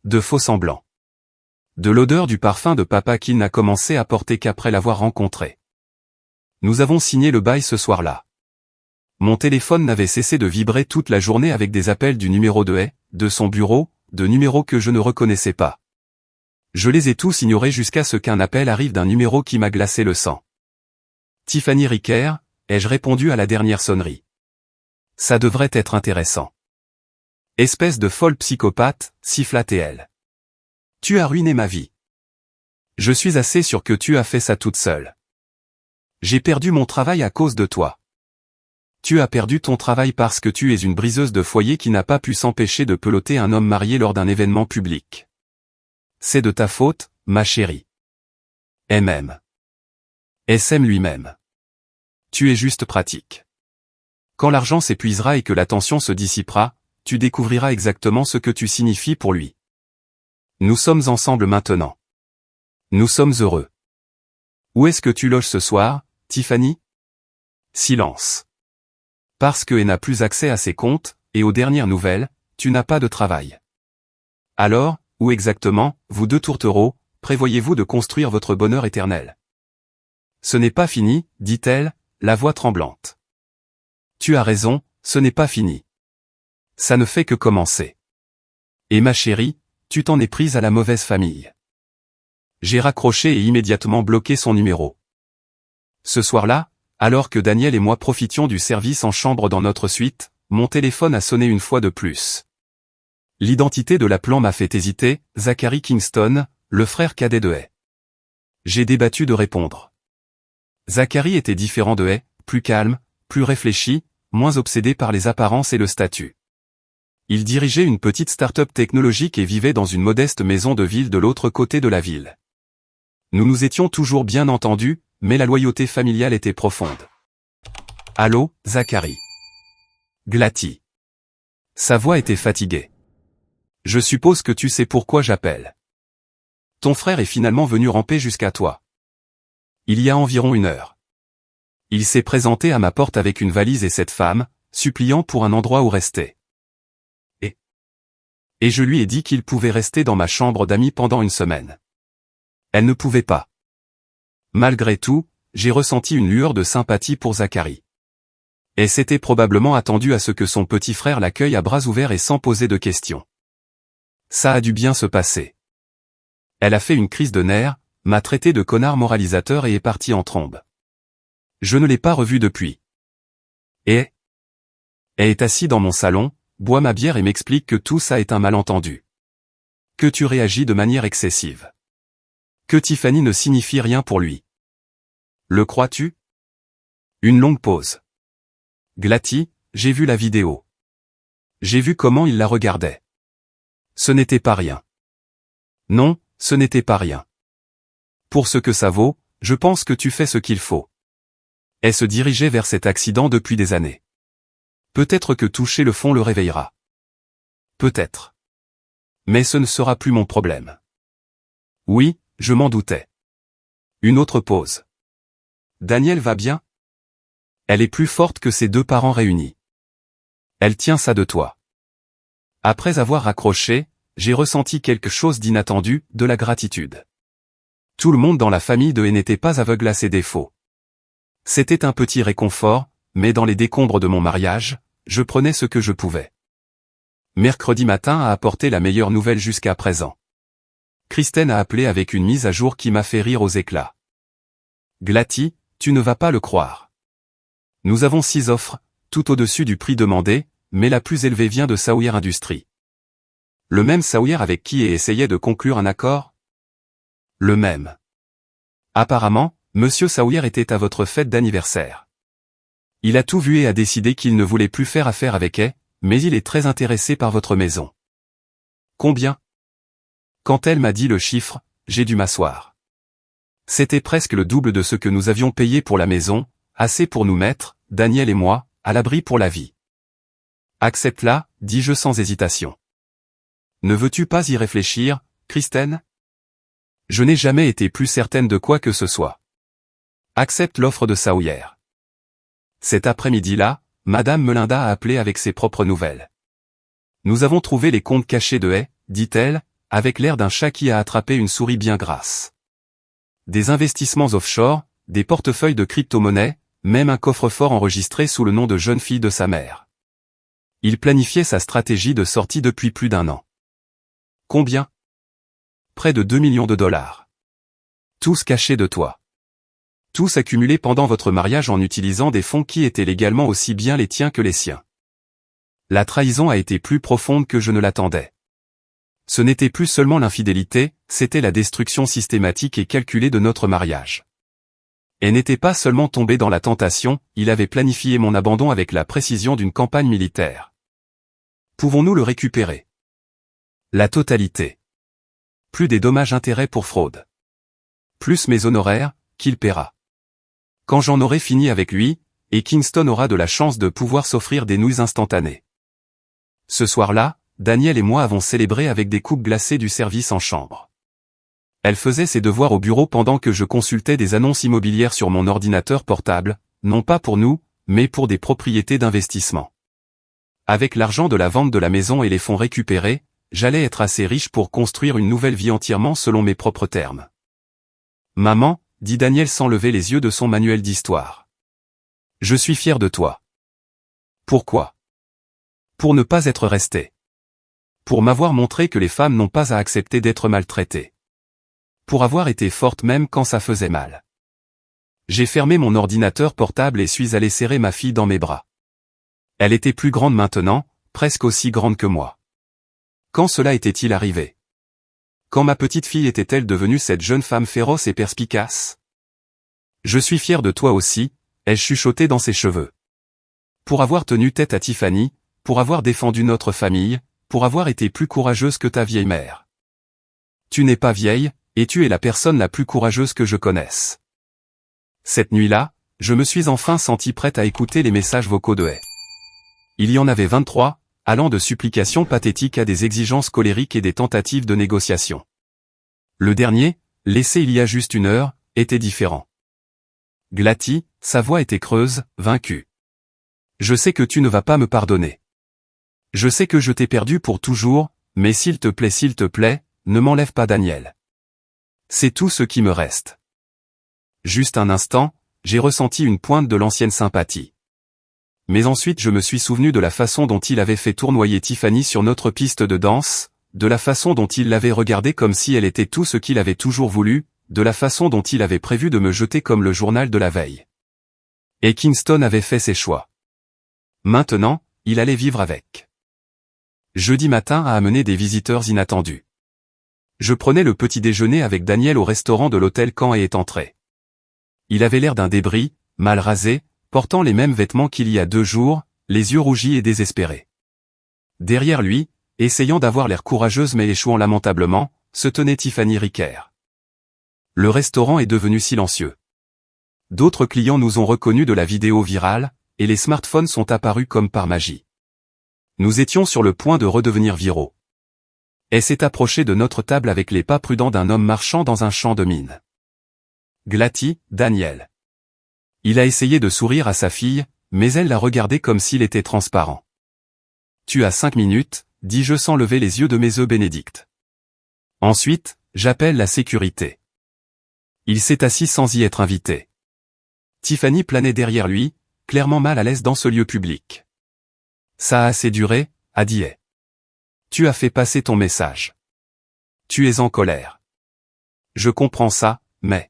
De faux semblants. De l'odeur du parfum de papa qu'il n'a commencé à porter qu'après l'avoir rencontré. Nous avons signé le bail ce soir-là. Mon téléphone n'avait cessé de vibrer toute la journée avec des appels du numéro de Hay, de son bureau, de numéros que je ne reconnaissais pas. Je les ai tous ignorés jusqu'à ce qu'un appel arrive d'un numéro qui m'a glacé le sang. Tiffany Ricker, ai-je répondu à la dernière sonnerie. Ça devrait être intéressant. Espèce de folle psychopathe, siffla-t-elle. Tu as ruiné ma vie. Je suis assez sûr que tu as fait ça toute seule. J'ai perdu mon travail à cause de toi. Tu as perdu ton travail parce que tu es une briseuse de foyer qui n'a pas pu s'empêcher de peloter un homme marié lors d'un événement public. C'est de ta faute, ma chérie. MM. SM lui-même. Tu es juste pratique. Quand l'argent s'épuisera et que la tension se dissipera, tu découvriras exactement ce que tu signifies pour lui. Nous sommes ensemble maintenant. Nous sommes heureux. Où est-ce que tu loges ce soir, Tiffany? Silence. Parce que elle n'a plus accès à ses comptes, et aux dernières nouvelles, tu n'as pas de travail. Alors, où exactement, vous deux tourtereaux, prévoyez-vous de construire votre bonheur éternel? Ce n'est pas fini, dit-elle, la voix tremblante. Tu as raison, ce n'est pas fini. Ça ne fait que commencer. Et ma chérie, tu t'en es prise à la mauvaise famille. J'ai raccroché et immédiatement bloqué son numéro. Ce soir-là, alors que Daniel et moi profitions du service en chambre dans notre suite, mon téléphone a sonné une fois de plus. L'identité de l'appelant m'a fait hésiter, Zachary Kingston, le frère cadet de Hay. J'ai débattu de répondre. Zachary était différent de Hay, plus calme, plus réfléchi, moins obsédé par les apparences et le statut. Il dirigeait une petite start-up technologique et vivait dans une modeste maison de ville de l'autre côté de la ville. Nous nous étions toujours bien entendus, mais la loyauté familiale était profonde. Allô, Zacharie. Glatty. Sa voix était fatiguée. Je suppose que tu sais pourquoi j'appelle. Ton frère est finalement venu ramper jusqu'à toi. Il y a environ 1 heure. Il s'est présenté à ma porte avec une valise et cette femme, suppliant pour un endroit où rester. Et je lui ai dit qu'il pouvait rester dans ma chambre d'amis pendant 1 semaine. Elle ne pouvait pas. Malgré tout, j'ai ressenti une lueur de sympathie pour Zacharie. Et s'était probablement attendu à ce que son petit frère l'accueille à bras ouverts et sans poser de questions. Ça a dû bien se passer. Elle a fait une crise de nerfs, m'a traité de connard moralisateur et est partie en trombe. Je ne l'ai pas revue depuis. Et elle est assise dans mon salon, boit ma bière et m'explique que tout ça est un malentendu. Que tu réagis de manière excessive. Que Tiffany ne signifie rien pour lui. Le crois-tu? Une longue pause. Glatty, j'ai vu la vidéo. J'ai vu comment il la regardait. Ce n'était pas rien. Non, ce n'était pas rien. Pour ce que ça vaut, je pense que tu fais ce qu'il faut. Elle se dirigeait vers cet accident depuis des années. Peut-être que toucher le fond le réveillera. Peut-être. Mais ce ne sera plus mon problème. Oui, je m'en doutais. Une autre pause. Danielle va bien? Elle est plus forte que ses 2 parents réunis. Elle tient ça de toi. Après avoir raccroché, j'ai ressenti quelque chose d'inattendu, de la gratitude. Tout le monde dans la famille de Haye n'était pas aveugle à ses défauts. C'était un petit réconfort, mais dans les décombres de mon mariage, je prenais ce que je pouvais. Mercredi matin a apporté la meilleure nouvelle jusqu'à présent. Kristen a appelé avec une mise à jour qui m'a fait rire aux éclats. Glatty, tu ne vas pas le croire. Nous avons 6 offres, tout au-dessus du prix demandé, mais la plus élevée vient de Sawyer Industries. Le même Sawyer avec qui Haye essayait de conclure un accord? Le même. Apparemment, Monsieur Sawyer était à votre fête d'anniversaire. Il a tout vu et a décidé qu'il ne voulait plus faire affaire avec Haye, mais il est très intéressé par votre maison. Combien? Quand elle m'a dit le chiffre, j'ai dû m'asseoir. C'était presque le double de ce que nous avions payé pour la maison, assez pour nous mettre, Daniel et moi, à l'abri pour la vie. Accepte-la, dis-je sans hésitation. Ne veux-tu pas y réfléchir, Kristen? Je n'ai jamais été plus certaine de quoi que ce soit. Accepte l'offre de Sawyer. Cet après-midi-là, Madame Melinda a appelé avec ses propres nouvelles. Nous avons trouvé les comptes cachés de Haye, dit-elle, avec l'air d'un chat qui a attrapé une souris bien grasse. Des investissements offshore, des portefeuilles de crypto-monnaies, même un coffre-fort enregistré sous le nom de jeune fille de sa mère. Il planifiait sa stratégie de sortie depuis plus d'1 an. Combien? Près de 2 millions de dollars. Tous cachés de toi. Tous accumulés pendant votre mariage en utilisant des fonds qui étaient légalement aussi bien les tiens que les siens. La trahison a été plus profonde que je ne l'attendais. Ce n'était plus seulement l'infidélité, c'était la destruction systématique et calculée de notre mariage. Et n'était pas seulement tombé dans la tentation, il avait planifié mon abandon avec la précision d'une campagne militaire. Pouvons-nous le récupérer? La totalité. Plus des dommages-intérêts pour fraude. Plus mes honoraires, qu'il paiera. Quand j'en aurai fini avec lui, et Kingston aura de la chance de pouvoir s'offrir des nouilles instantanées. Ce soir-là, Daniel et moi avons célébré avec des coupes glacées du service en chambre. Elle faisait ses devoirs au bureau pendant que je consultais des annonces immobilières sur mon ordinateur portable, non pas pour nous, mais pour des propriétés d'investissement. Avec l'argent de la vente de la maison et les fonds récupérés, j'allais être assez riche pour construire une nouvelle vie entièrement selon mes propres termes. Maman, dit Daniel sans lever les yeux de son manuel d'histoire. Je suis fier de toi. Pourquoi? Pour ne pas être resté. Pour m'avoir montré que les femmes n'ont pas à accepter d'être maltraitées. Pour avoir été forte même quand ça faisait mal. J'ai fermé mon ordinateur portable et suis allé serrer ma fille dans mes bras. Elle était plus grande maintenant, presque aussi grande que moi. Quand cela était-il arrivé? Quand ma petite fille était-elle devenue cette jeune femme féroce et perspicace? Je suis fier de toi aussi, ai-je chuchoté dans ses cheveux. Pour avoir tenu tête à Tiffany, pour avoir défendu notre famille, pour avoir été plus courageuse que ta vieille mère. Tu n'es pas vieille, et tu es la personne la plus courageuse que je connaisse. Cette nuit-là, je me suis enfin senti prête à écouter les messages vocaux de haie. Il y en avait 23, allant de supplications pathétiques à des exigences colériques et des tentatives de négociation. Le dernier, laissé il y a juste une heure, était différent. Glatty, sa voix était creuse, vaincue. Je sais que tu ne vas pas me pardonner. Je sais que je t'ai perdu pour toujours, mais s'il te plaît, ne m'enlève pas Daniel. C'est tout ce qui me reste. Juste un instant, j'ai ressenti une pointe de l'ancienne sympathie. Mais ensuite je me suis souvenu de la façon dont il avait fait tournoyer Tiffany sur notre piste de danse, de la façon dont il l'avait regardée comme si elle était tout ce qu'il avait toujours voulu, de la façon dont il avait prévu de me jeter comme le journal de la veille. Et Kingston avait fait ses choix. Maintenant, il allait vivre avec. Jeudi matin a amené des visiteurs inattendus. Je prenais le petit déjeuner avec Daniel au restaurant de l'hôtel quand est entré. Il avait l'air d'un débris, mal rasé, portant les mêmes vêtements qu'il y a 2 jours, les yeux rougis et désespérés. Derrière lui, essayant d'avoir l'air courageuse mais échouant lamentablement, se tenait Tiffany Ricker. Le restaurant est devenu silencieux. D'autres clients nous ont reconnus de la vidéo virale, et les smartphones sont apparus comme par magie. Nous étions sur le point de redevenir viraux. Elle s'est approchée de notre table avec les pas prudents d'un homme marchant dans un champ de mine. Glatty, Daniel. Il a essayé de sourire à sa fille, mais elle l'a regardé comme s'il était transparent. Tu as 5 minutes, dis-je sans lever les yeux de mes yeux bénédicts. Ensuite, j'appelle la sécurité. Il s'est assis sans y être invité. Tiffany planait derrière lui, clairement mal à l'aise dans ce lieu public. Ça a assez duré, a dit elle. Tu as fait passer ton message. Tu es en colère. Je comprends ça, mais...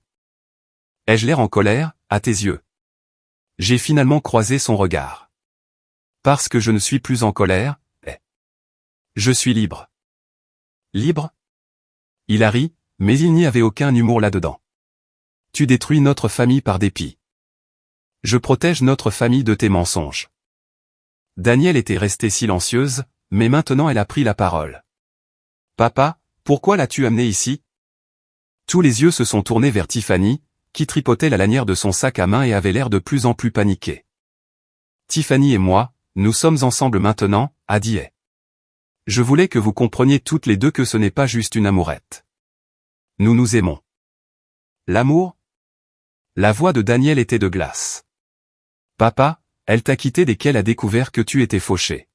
Ai-je l'air en colère, à tes yeux? J'ai finalement croisé son regard. Parce que je ne suis plus en colère, je suis libre. Libre? Il a ri, mais il n'y avait aucun humour là-dedans. Tu détruis notre famille par dépit. Je protège notre famille de tes mensonges. Daniel était restée silencieuse, mais maintenant elle a pris la parole. Papa, pourquoi l'as-tu amené ici? Tous les yeux se sont tournés vers Tiffany, qui tripotait la lanière de son sac à main et avait l'air de plus en plus paniquée. Tiffany et moi, nous sommes ensemble maintenant, a dit elle. Je voulais que vous compreniez toutes les deux que ce n'est pas juste une amourette. Nous nous aimons. L'amour? La voix de Daniel était de glace. Papa, elle t'a quitté dès qu'elle a découvert que tu étais fauché.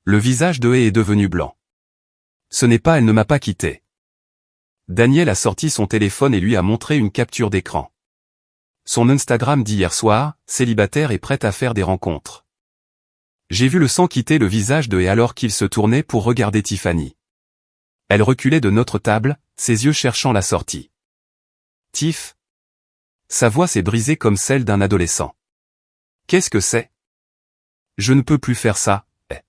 Le visage de Hae est devenu blanc. Ce n'est pas elle ne m'a pas quitté. Daniel a sorti son téléphone et lui a montré une capture d'écran. Son Instagram d'hier soir, célibataire et prête à faire des rencontres. J'ai vu le sang quitter le visage de Hae alors qu'il se tournait pour regarder Tiffany. Elle reculait de notre table, ses yeux cherchant la sortie. Tiff. Sa voix s'est brisée comme celle d'un adolescent. Qu'est-ce que c'est? Je ne peux plus faire ça, Hae.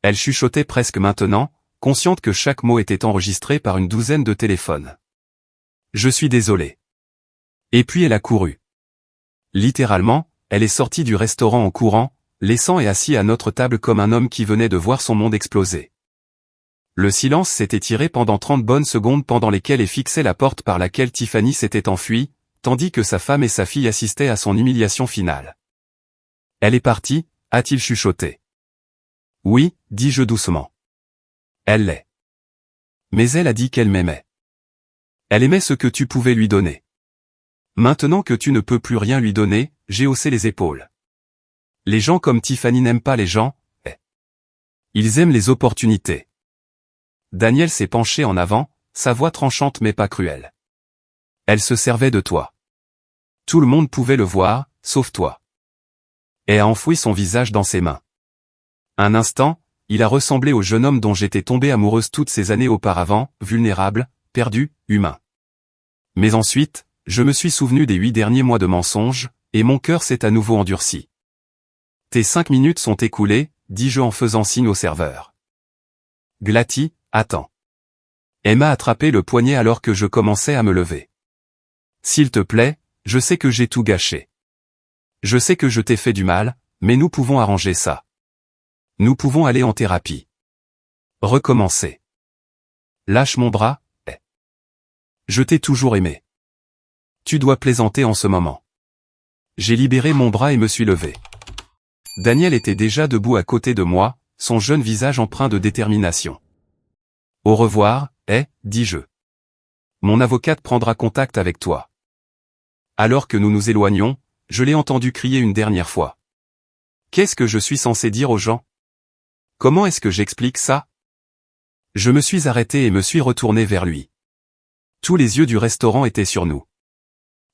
Elle chuchotait presque maintenant, consciente que chaque mot était enregistré par une douzaine de téléphones. Je suis désolé. Et puis elle a couru. Littéralement, elle est sortie du restaurant en courant, laissant Hae assis à notre table comme un homme qui venait de voir son monde exploser. Le silence s'est étiré pendant 30 bonnes secondes pendant lesquelles Hae fixait la porte par laquelle Tiffany s'était enfuie, tandis que sa femme et sa fille assistaient à son humiliation finale. Elle est partie, a-t-il chuchoté. Oui, dis-je doucement. Elle l'est. Mais elle a dit qu'elle m'aimait. Elle aimait ce que tu pouvais lui donner. Maintenant que tu ne peux plus rien lui donner, j'ai haussé les épaules. Les gens comme Tiffany n'aiment pas les gens, Hae. Ils aiment les opportunités. Daniel s'est penché en avant, sa voix tranchante mais pas cruelle. Elle se servait de toi. Tout le monde pouvait le voir, sauf toi. Hae a enfoui son visage dans ses mains. Un instant, il a ressemblé au jeune homme dont j'étais tombée amoureuse toutes ces années auparavant, vulnérable, perdu, humain. Mais ensuite, je me suis souvenu des 8 derniers mois de mensonges, et mon cœur s'est à nouveau endurci. Tes 5 minutes sont écoulées, dis-je en faisant signe au serveur. Glatty, attends. Hae m'a attrapé le poignet alors que je commençais à me lever. S'il te plaît, je sais que j'ai tout gâché. Je sais que je t'ai fait du mal, mais nous pouvons arranger ça. Nous pouvons aller en thérapie. Recommencer. Lâche mon bras, Hae. Je t'ai toujours aimé. Tu dois plaisanter en ce moment. J'ai libéré mon bras et me suis levé. Daniel était déjà debout à côté de moi, son jeune visage empreint de détermination. Au revoir, dis-je. Mon avocate prendra contact avec toi. Alors que nous nous éloignons, je l'ai entendu crier une dernière fois. Qu'est-ce que je suis censé dire aux gens? Comment est-ce que j'explique ça? Je me suis arrêté et me suis retourné vers lui. Tous les yeux du restaurant étaient sur nous.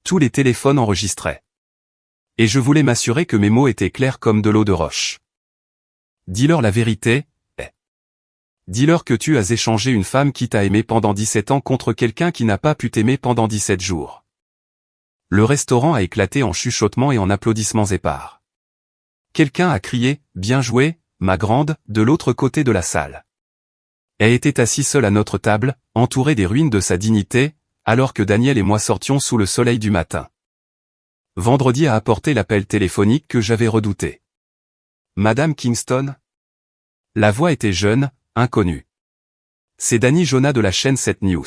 Tous les téléphones enregistraient. Et je voulais m'assurer que mes mots étaient clairs comme de l'eau de roche. Dis-leur la vérité, Dis-leur que tu as échangé une femme qui t'a aimé pendant 17 ans contre quelqu'un qui n'a pas pu t'aimer pendant 17 jours. Le restaurant a éclaté en chuchotements et en applaudissements épars. Quelqu'un a crié « Bien joué, ma grande » de l'autre côté de la salle. Elle était assise seule à notre table, entourée des ruines de sa dignité, alors que Daniel et moi sortions sous le soleil du matin. Vendredi a apporté l'appel téléphonique que j'avais redouté. Madame Kingston? La voix était jeune, inconnue. C'est Danny Jonah de la chaîne 7 News.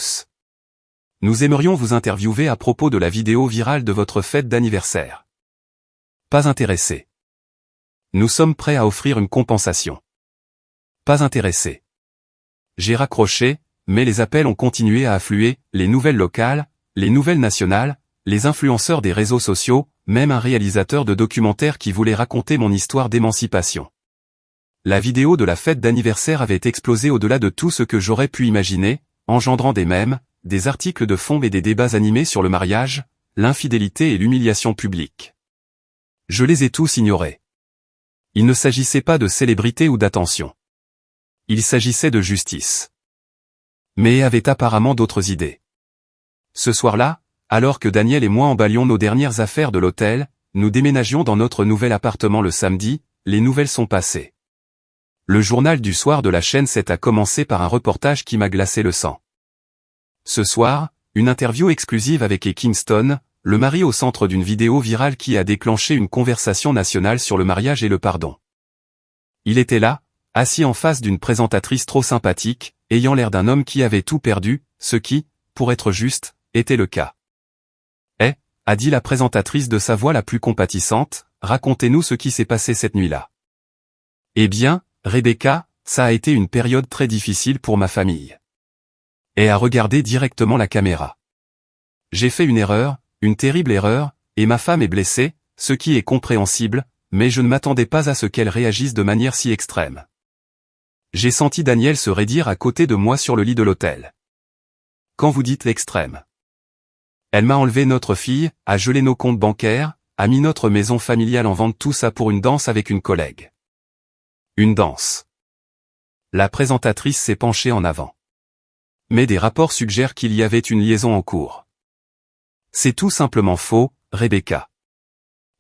Nous aimerions vous interviewer à propos de la vidéo virale de votre fête d'anniversaire. Pas intéressé. Nous sommes prêts à offrir une compensation. Pas intéressé. J'ai raccroché, mais les appels ont continué à affluer, les nouvelles locales, les nouvelles nationales, les influenceurs des réseaux sociaux, même un réalisateur de documentaire qui voulait raconter mon histoire d'émancipation. La vidéo de la fête d'anniversaire avait explosé au-delà de tout ce que j'aurais pu imaginer, engendrant des mèmes, des articles de fond et des débats animés sur le mariage, l'infidélité et l'humiliation publique. Je les ai tous ignorés. Il ne s'agissait pas de célébrité ou d'attention. Il s'agissait de justice. Mais avait apparemment d'autres idées. Ce soir-là, alors que Daniel et moi emballions nos dernières affaires de l'hôtel, nous déménagions dans notre nouvel appartement le samedi, les nouvelles sont passées. Le journal du soir de la chaîne 7 a commencé par un reportage qui m'a glacé le sang. Ce soir, une interview exclusive avec Kingston, le mari au centre d'une vidéo virale qui a déclenché une conversation nationale sur le mariage et le pardon. Il était là, assis en face d'une présentatrice trop sympathique, ayant l'air d'un homme qui avait tout perdu, ce qui, pour être juste, était le cas. A dit la présentatrice de sa voix la plus compatissante, racontez-nous ce qui s'est passé cette nuit-là. Eh bien, Rebecca, ça a été une période très difficile pour ma famille. Et a regardé directement la caméra. J'ai fait une erreur, une terrible erreur, et ma femme est blessée, ce qui est compréhensible, mais je ne m'attendais pas à ce qu'elle réagisse de manière si extrême. J'ai senti Daniel se raidir à côté de moi sur le lit de l'hôtel. Quand vous dites extrême. Elle m'a enlevé notre fille, a gelé nos comptes bancaires, a mis notre maison familiale en vente, tout ça pour une danse avec une collègue. Une danse. La présentatrice s'est penchée en avant. Mais des rapports suggèrent qu'il y avait une liaison en cours. C'est tout simplement faux, Rebecca.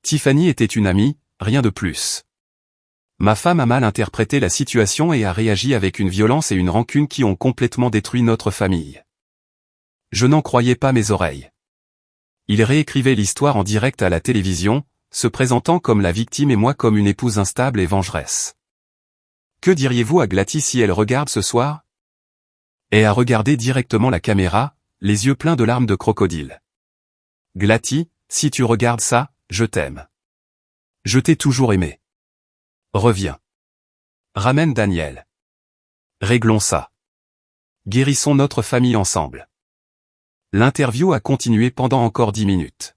Tiffany était une amie, rien de plus. Ma femme a mal interprété la situation et a réagi avec une violence et une rancune qui ont complètement détruit notre famille. Je n'en croyais pas mes oreilles. Il réécrivait l'histoire en direct à la télévision, se présentant comme la victime et moi comme une épouse instable et vengeresse. Que diriez-vous à Gladys si elle regarde ce soir? Et a regardé directement la caméra, les yeux pleins de larmes de crocodile. Gladys, si tu regardes ça, je t'aime. Je t'ai toujours aimé. Reviens. Ramène Daniel. Réglons ça. Guérissons notre famille ensemble. L'interview a continué pendant encore 10 minutes.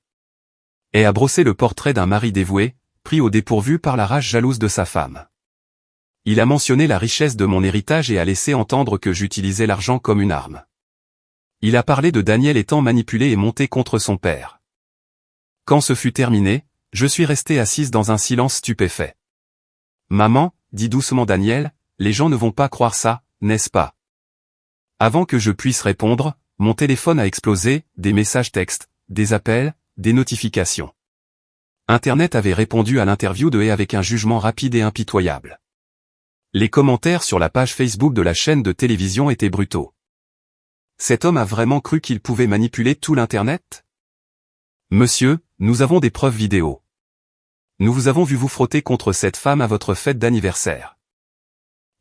Et a brossé le portrait d'un mari dévoué, pris au dépourvu par la rage jalouse de sa femme. Il a mentionné la richesse de mon héritage et a laissé entendre que j'utilisais l'argent comme une arme. Il a parlé de Daniel étant manipulé et monté contre son père. Quand ce fut terminé, je suis resté assise dans un silence stupéfait. Maman, dit doucement Daniel, les gens ne vont pas croire ça, n'est-ce pas? Avant que je puisse répondre, mon téléphone a explosé, des messages textes, des appels, des notifications. Internet avait répondu à l'interview de avec un jugement rapide et impitoyable. Les commentaires sur la page Facebook de la chaîne de télévision étaient brutaux. Cet homme a vraiment cru qu'il pouvait manipuler tout l'Internet? Monsieur, nous avons des preuves vidéo. Nous vous avons vu vous frotter contre cette femme à votre fête d'anniversaire.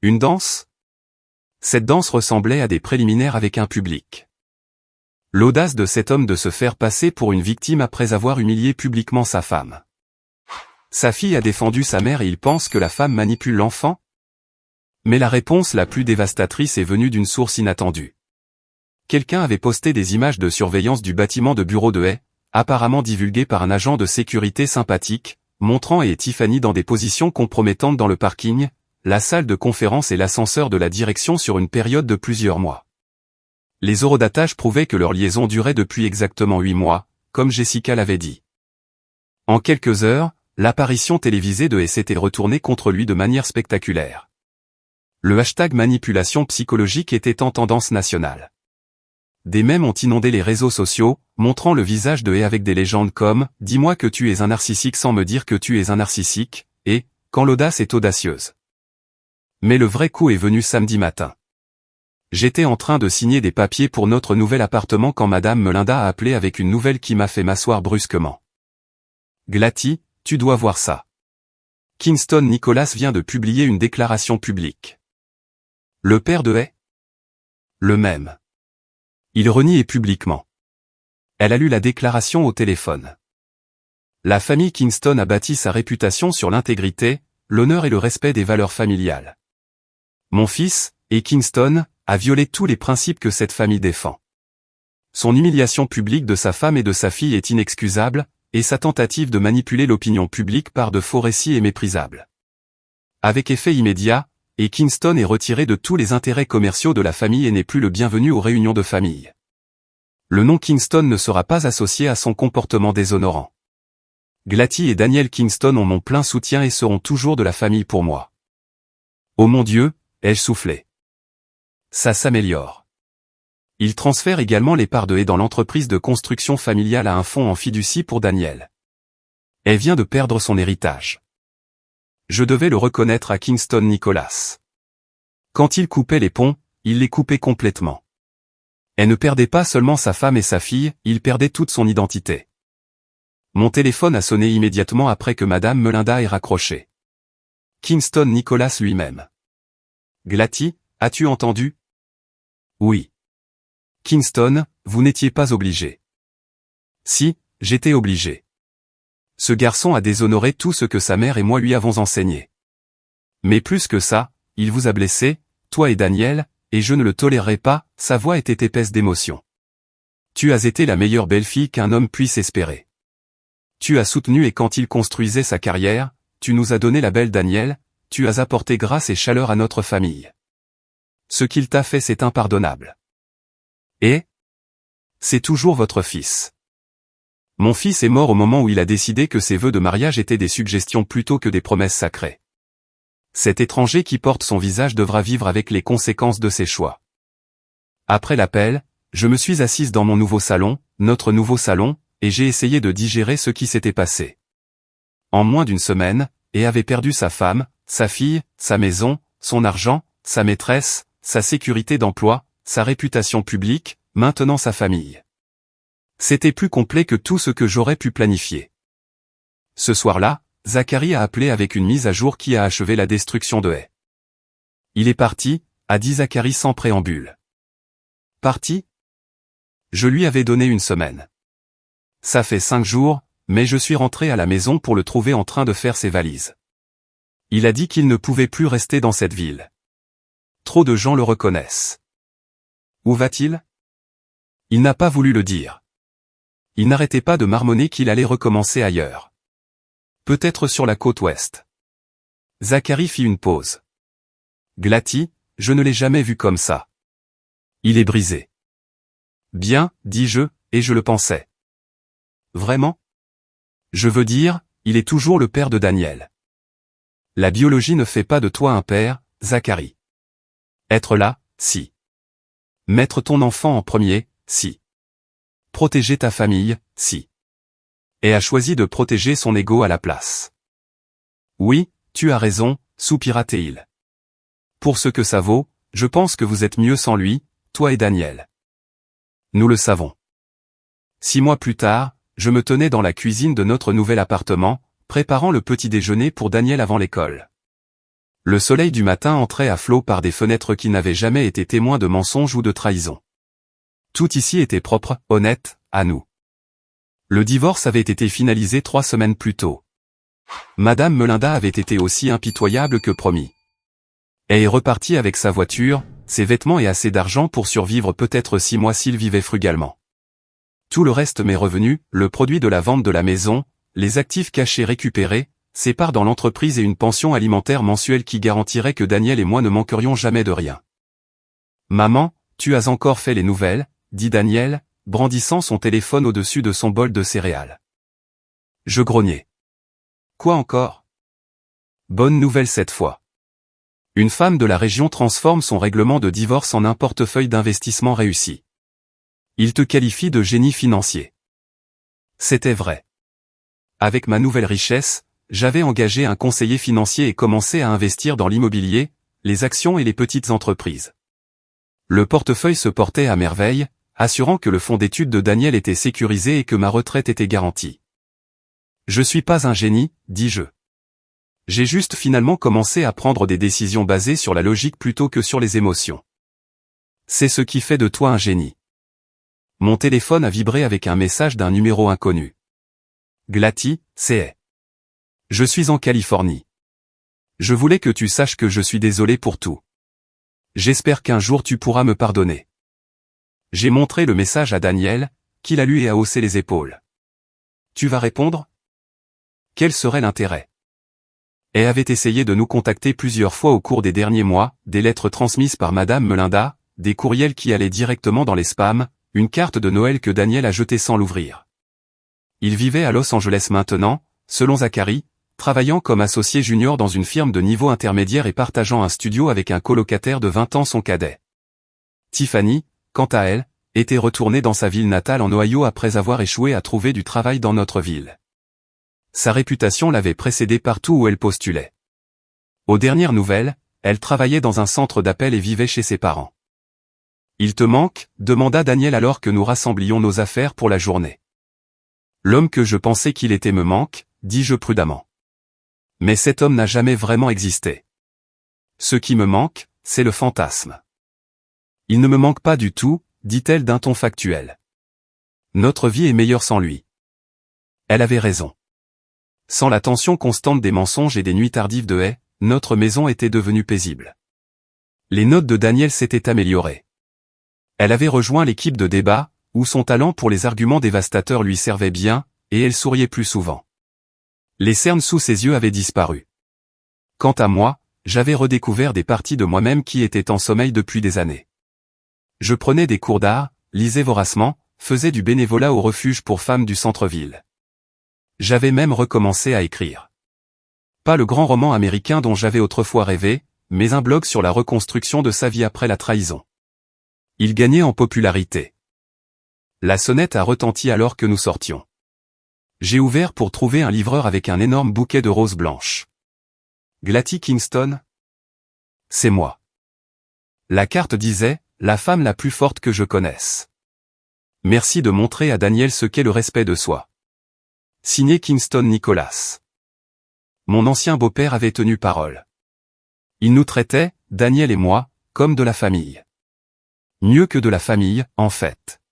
Une danse? Cette danse ressemblait à des préliminaires avec un public. L'audace de cet homme de se faire passer pour une victime après avoir humilié publiquement sa femme. Sa fille a défendu sa mère et il pense que la femme manipule l'enfant? Mais la réponse la plus dévastatrice est venue d'une source inattendue. Quelqu'un avait posté des images de surveillance du bâtiment de bureau de Hay, apparemment divulguées par un agent de sécurité sympathique, montrant Hay et Tiffany dans des positions compromettantes dans le parking, la salle de conférence et l'ascenseur de la direction sur une période de plusieurs mois. Les horodatages prouvaient que leur liaison durait depuis exactement 8 mois, comme Jessica l'avait dit. En quelques heures, l'apparition télévisée de Hay s'était retournée contre lui de manière spectaculaire. Le hashtag manipulation psychologique était en tendance nationale. Des mèmes ont inondé les réseaux sociaux, montrant le visage de Hay avec des légendes comme « Dis-moi que tu es un narcissique sans me dire que tu es un narcissique » et « Quand l'audace est audacieuse ». Mais le vrai coup est venu samedi matin. J'étais en train de signer des papiers pour notre nouvel appartement quand Madame Melinda a appelé avec une nouvelle qui m'a fait m'asseoir brusquement. « Glatty, tu dois voir ça. Kingston Nicholas vient de publier une déclaration publique. » Le père de Hay? Le même. Il renie Hay publiquement. Elle a lu la déclaration au téléphone. La famille Kingston a bâti sa réputation sur l'intégrité, l'honneur et le respect des valeurs familiales. Mon fils, Hay Kingston, a violé tous les principes que cette famille défend. Son humiliation publique de sa femme et de sa fille est inexcusable, et sa tentative de manipuler l'opinion publique par de faux récits est méprisable. Avec effet immédiat, Hay Kingston est retiré de tous les intérêts commerciaux de la famille et n'est plus le bienvenu aux réunions de famille. Le nom Kingston ne sera pas associé à son comportement déshonorant. Glatty et Daniel Kingston ont mon plein soutien et seront toujours de la famille pour moi. Oh mon Dieu, ai-je soufflé. Ça s'améliore. Il transfère également les parts de Hay dans l'entreprise de construction familiale à un fonds en fiducie pour Daniel. Hay vient de perdre son héritage. Je devais le reconnaître à Kingston Nicholas. Quand il coupait les ponts, il les coupait complètement. Hay ne perdait pas seulement sa femme et sa fille, il perdait toute son identité. Mon téléphone a sonné immédiatement après que Madame Melinda ait raccroché. Kingston Nicholas lui-même. Glatty, as-tu entendu? Oui. Kingston, vous n'étiez pas obligé. Si, j'étais obligé. Ce garçon a déshonoré tout ce que sa mère et moi lui avons enseigné. Mais plus que ça, il vous a blessé, toi et Daniel, et je ne le tolérerai pas, sa voix était épaisse d'émotion. Tu as été la meilleure belle-fille qu'un homme puisse espérer. Tu as soutenu et quand il construisait sa carrière, tu nous as donné la belle Daniel, tu as apporté grâce et chaleur à notre famille. Ce qu'il t'a fait c'est impardonnable. Et c'est toujours votre fils. Mon fils est mort au moment où il a décidé que ses vœux de mariage étaient des suggestions plutôt que des promesses sacrées. Cet étranger qui porte son visage devra vivre avec les conséquences de ses choix. Après l'appel, je me suis assise dans mon nouveau salon, notre nouveau salon, et j'ai essayé de digérer ce qui s'était passé. En moins d'une semaine, Hay avait perdu sa femme, sa fille, sa maison, son argent, sa maîtresse, sa sécurité d'emploi, sa réputation publique, maintenant sa famille. C'était plus complet que tout ce que j'aurais pu planifier. Ce soir-là, Zachary a appelé avec une mise à jour qui a achevé la destruction de Hay. Il est parti, a dit Zachary sans préambule. Parti? Je lui avais donné une semaine. Ça fait 5 jours, mais je suis rentré à la maison pour le trouver en train de faire ses valises. Il a dit qu'il ne pouvait plus rester dans cette ville. Trop de gens le reconnaissent. Où va-t-il? Il n'a pas voulu le dire. Il n'arrêtait pas de marmonner qu'il allait recommencer ailleurs. Peut-être sur la côte ouest. Zachary fit une pause. Glatty, je ne l'ai jamais vu comme ça. Il est brisé. Bien, dis-je, et je le pensais. Vraiment? Je veux dire, il est toujours le père de Daniel. La biologie ne fait pas de toi un père, Zachary. Être là, si. Mettre ton enfant en premier, si. Protéger ta famille, si. Et a choisi de protéger son ego à la place. Oui, tu as raison, soupira Théil. Pour ce que ça vaut, je pense que vous êtes mieux sans lui, toi et Daniel. Nous le savons. 6 mois plus tard, je me tenais dans la cuisine de notre nouvel appartement, préparant le petit déjeuner pour Daniel avant l'école. Le soleil du matin entrait à flot par des fenêtres qui n'avaient jamais été témoins de mensonges ou de trahison. Tout ici était propre, honnête, à nous. Le divorce avait été finalisé 3 semaines plus tôt. Madame Melinda avait été aussi impitoyable que promis. Elle est repartie avec sa voiture, ses vêtements et assez d'argent pour survivre peut-être 6 mois s'il vivait frugalement. Tout le reste m'est revenu, le produit de la vente de la maison, les actifs cachés récupérés, ses parts dans l'entreprise et une pension alimentaire mensuelle qui garantirait que Daniel et moi ne manquerions jamais de rien. « Maman, tu as encore fait les nouvelles ?» dit Daniel, brandissant son téléphone au-dessus de son bol de céréales. Je grognai. « Quoi encore ? » Bonne nouvelle cette fois. Une femme de la région transforme son règlement de divorce en un portefeuille d'investissement réussi. Il te qualifie de génie financier. C'était vrai. Avec ma nouvelle richesse, j'avais engagé un conseiller financier et commencé à investir dans l'immobilier, les actions et les petites entreprises. Le portefeuille se portait à merveille, assurant que le fonds d'études de Daniel était sécurisé et que ma retraite était garantie. Je suis pas un génie, dis-je. J'ai juste finalement commencé à prendre des décisions basées sur la logique plutôt que sur les émotions. C'est ce qui fait de toi un génie. Mon téléphone a vibré avec un message d'un numéro inconnu. Glatty, c'est. Je suis en Californie. Je voulais que tu saches que je suis désolé pour tout. J'espère qu'un jour tu pourras me pardonner. J'ai montré le message à Daniel, qui l'a lu et a haussé les épaules. Tu vas répondre ? Quel serait l'intérêt ? Elle avait essayé de nous contacter plusieurs fois au cours des derniers mois, des lettres transmises par Madame Melinda, des courriels qui allaient directement dans les spams, une carte de Noël que Daniel a jetée sans l'ouvrir. Il vivait à Los Angeles maintenant, selon Zachary, travaillant comme associé junior dans une firme de niveau intermédiaire et partageant un studio avec un colocataire de 20 ans son cadet. Tiffany, quant à elle, était retournée dans sa ville natale en Ohio après avoir échoué à trouver du travail dans notre ville. Sa réputation l'avait précédée partout où elle postulait. Aux dernières nouvelles, elle travaillait dans un centre d'appel et vivait chez ses parents. « Il te manque ?» demanda Daniel alors que nous rassemblions nos affaires pour la journée. « L'homme que je pensais qu'il était me manque », dis-je prudemment. Mais cet homme n'a jamais vraiment existé. Ce qui me manque, c'est le fantasme. Il ne me manque pas du tout, dit-elle d'un ton factuel. Notre vie est meilleure sans lui. Elle avait raison. Sans la tension constante des mensonges et des nuits tardives de haie, notre maison était devenue paisible. Les notes de Daniel s'étaient améliorées. Elle avait rejoint l'équipe de débat, où son talent pour les arguments dévastateurs lui servait bien, et elle souriait plus souvent. Les cernes sous ses yeux avaient disparu. Quant à moi, j'avais redécouvert des parties de moi-même qui étaient en sommeil depuis des années. Je prenais des cours d'art, lisais voracement, faisais du bénévolat au refuge pour femmes du centre-ville. J'avais même recommencé à écrire. Pas le grand roman américain dont j'avais autrefois rêvé, mais un blog sur la reconstruction de sa vie après la trahison. Il gagnait en popularité. La sonnette a retenti alors que nous sortions. J'ai ouvert pour trouver un livreur avec un énorme bouquet de roses blanches. Glatty Kingston ? C'est moi. La carte disait, la femme la plus forte que je connaisse. Merci de montrer à Daniel ce qu'est le respect de soi. Signé Kingston Nicholas. Mon ancien beau-père avait tenu parole. Il nous traitait, Daniel et moi, comme de la famille. Mieux que de la famille, en fait.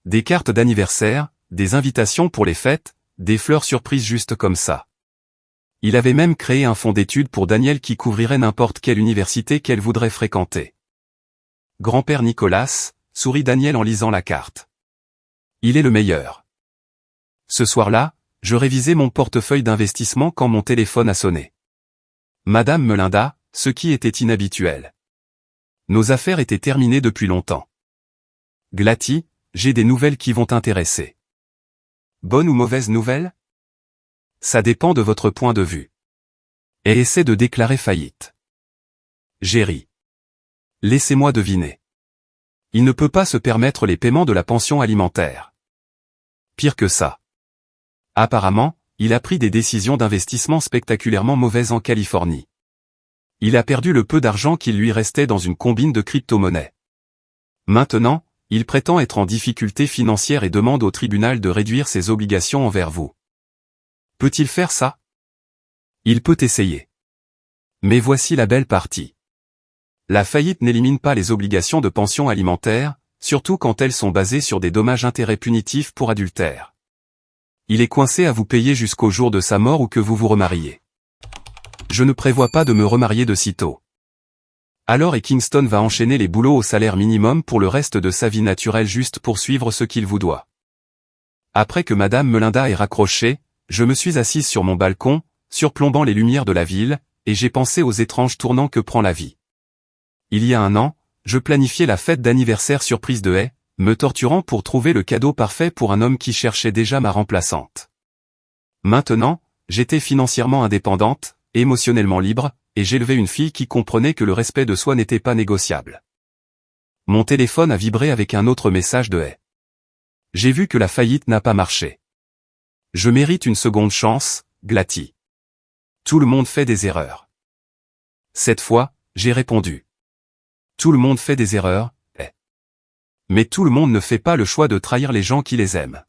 Des cartes d'anniversaire, des invitations pour les fêtes, des fleurs surprises juste comme ça. Il avait même créé un fonds d'études pour Daniel qui couvrirait n'importe quelle université qu'elle voudrait fréquenter. Grand-père Nicolas, sourit Daniel en lisant la carte. Il est le meilleur. Ce soir-là, je révisais mon portefeuille d'investissement quand mon téléphone a sonné. Madame Melinda, ce qui était inhabituel. Nos affaires étaient terminées depuis longtemps. Glatty, j'ai des nouvelles qui vont t'intéresser. Bonne ou mauvaise nouvelle ? Ça dépend de votre point de vue. Et essaie de déclarer faillite. J'ai ri. Laissez-moi deviner. Il ne peut pas se permettre les paiements de la pension alimentaire. Pire que ça. Apparemment, il a pris des décisions d'investissement spectaculairement mauvaises en Californie. Il a perdu le peu d'argent qu'il lui restait dans une combine de crypto-monnaies. Maintenant, il prétend être en difficulté financière et demande au tribunal de réduire ses obligations envers vous. Peut-il faire ça ? Il peut essayer. Mais voici la belle partie. La faillite n'élimine pas les obligations de pension alimentaire, surtout quand elles sont basées sur des dommages-intérêts punitifs pour adultère. Il est coincé à vous payer jusqu'au jour de sa mort ou que vous vous remariez. Je ne prévois pas de me remarier de sitôt. Alors et Kingston va enchaîner les boulots au salaire minimum pour le reste de sa vie naturelle juste pour suivre ce qu'il vous doit. Après que Madame Melinda ait raccroché, je me suis assise sur mon balcon, surplombant les lumières de la ville, et j'ai pensé aux étranges tournants que prend la vie. Il y a un an, je planifiais la fête d'anniversaire surprise de Hay, me torturant pour trouver le cadeau parfait pour un homme qui cherchait déjà ma remplaçante. Maintenant, j'étais financièrement indépendante, émotionnellement libre, et j'élevais une fille qui comprenait que le respect de soi n'était pas négociable. Mon téléphone a vibré avec un autre message de Hay. J'ai vu que la faillite n'a pas marché. Je mérite une seconde chance, Glatty. Tout le monde fait des erreurs. Cette fois, j'ai répondu. Tout le monde fait des erreurs, Hay. Mais tout le monde ne fait pas le choix de trahir les gens qui les aiment.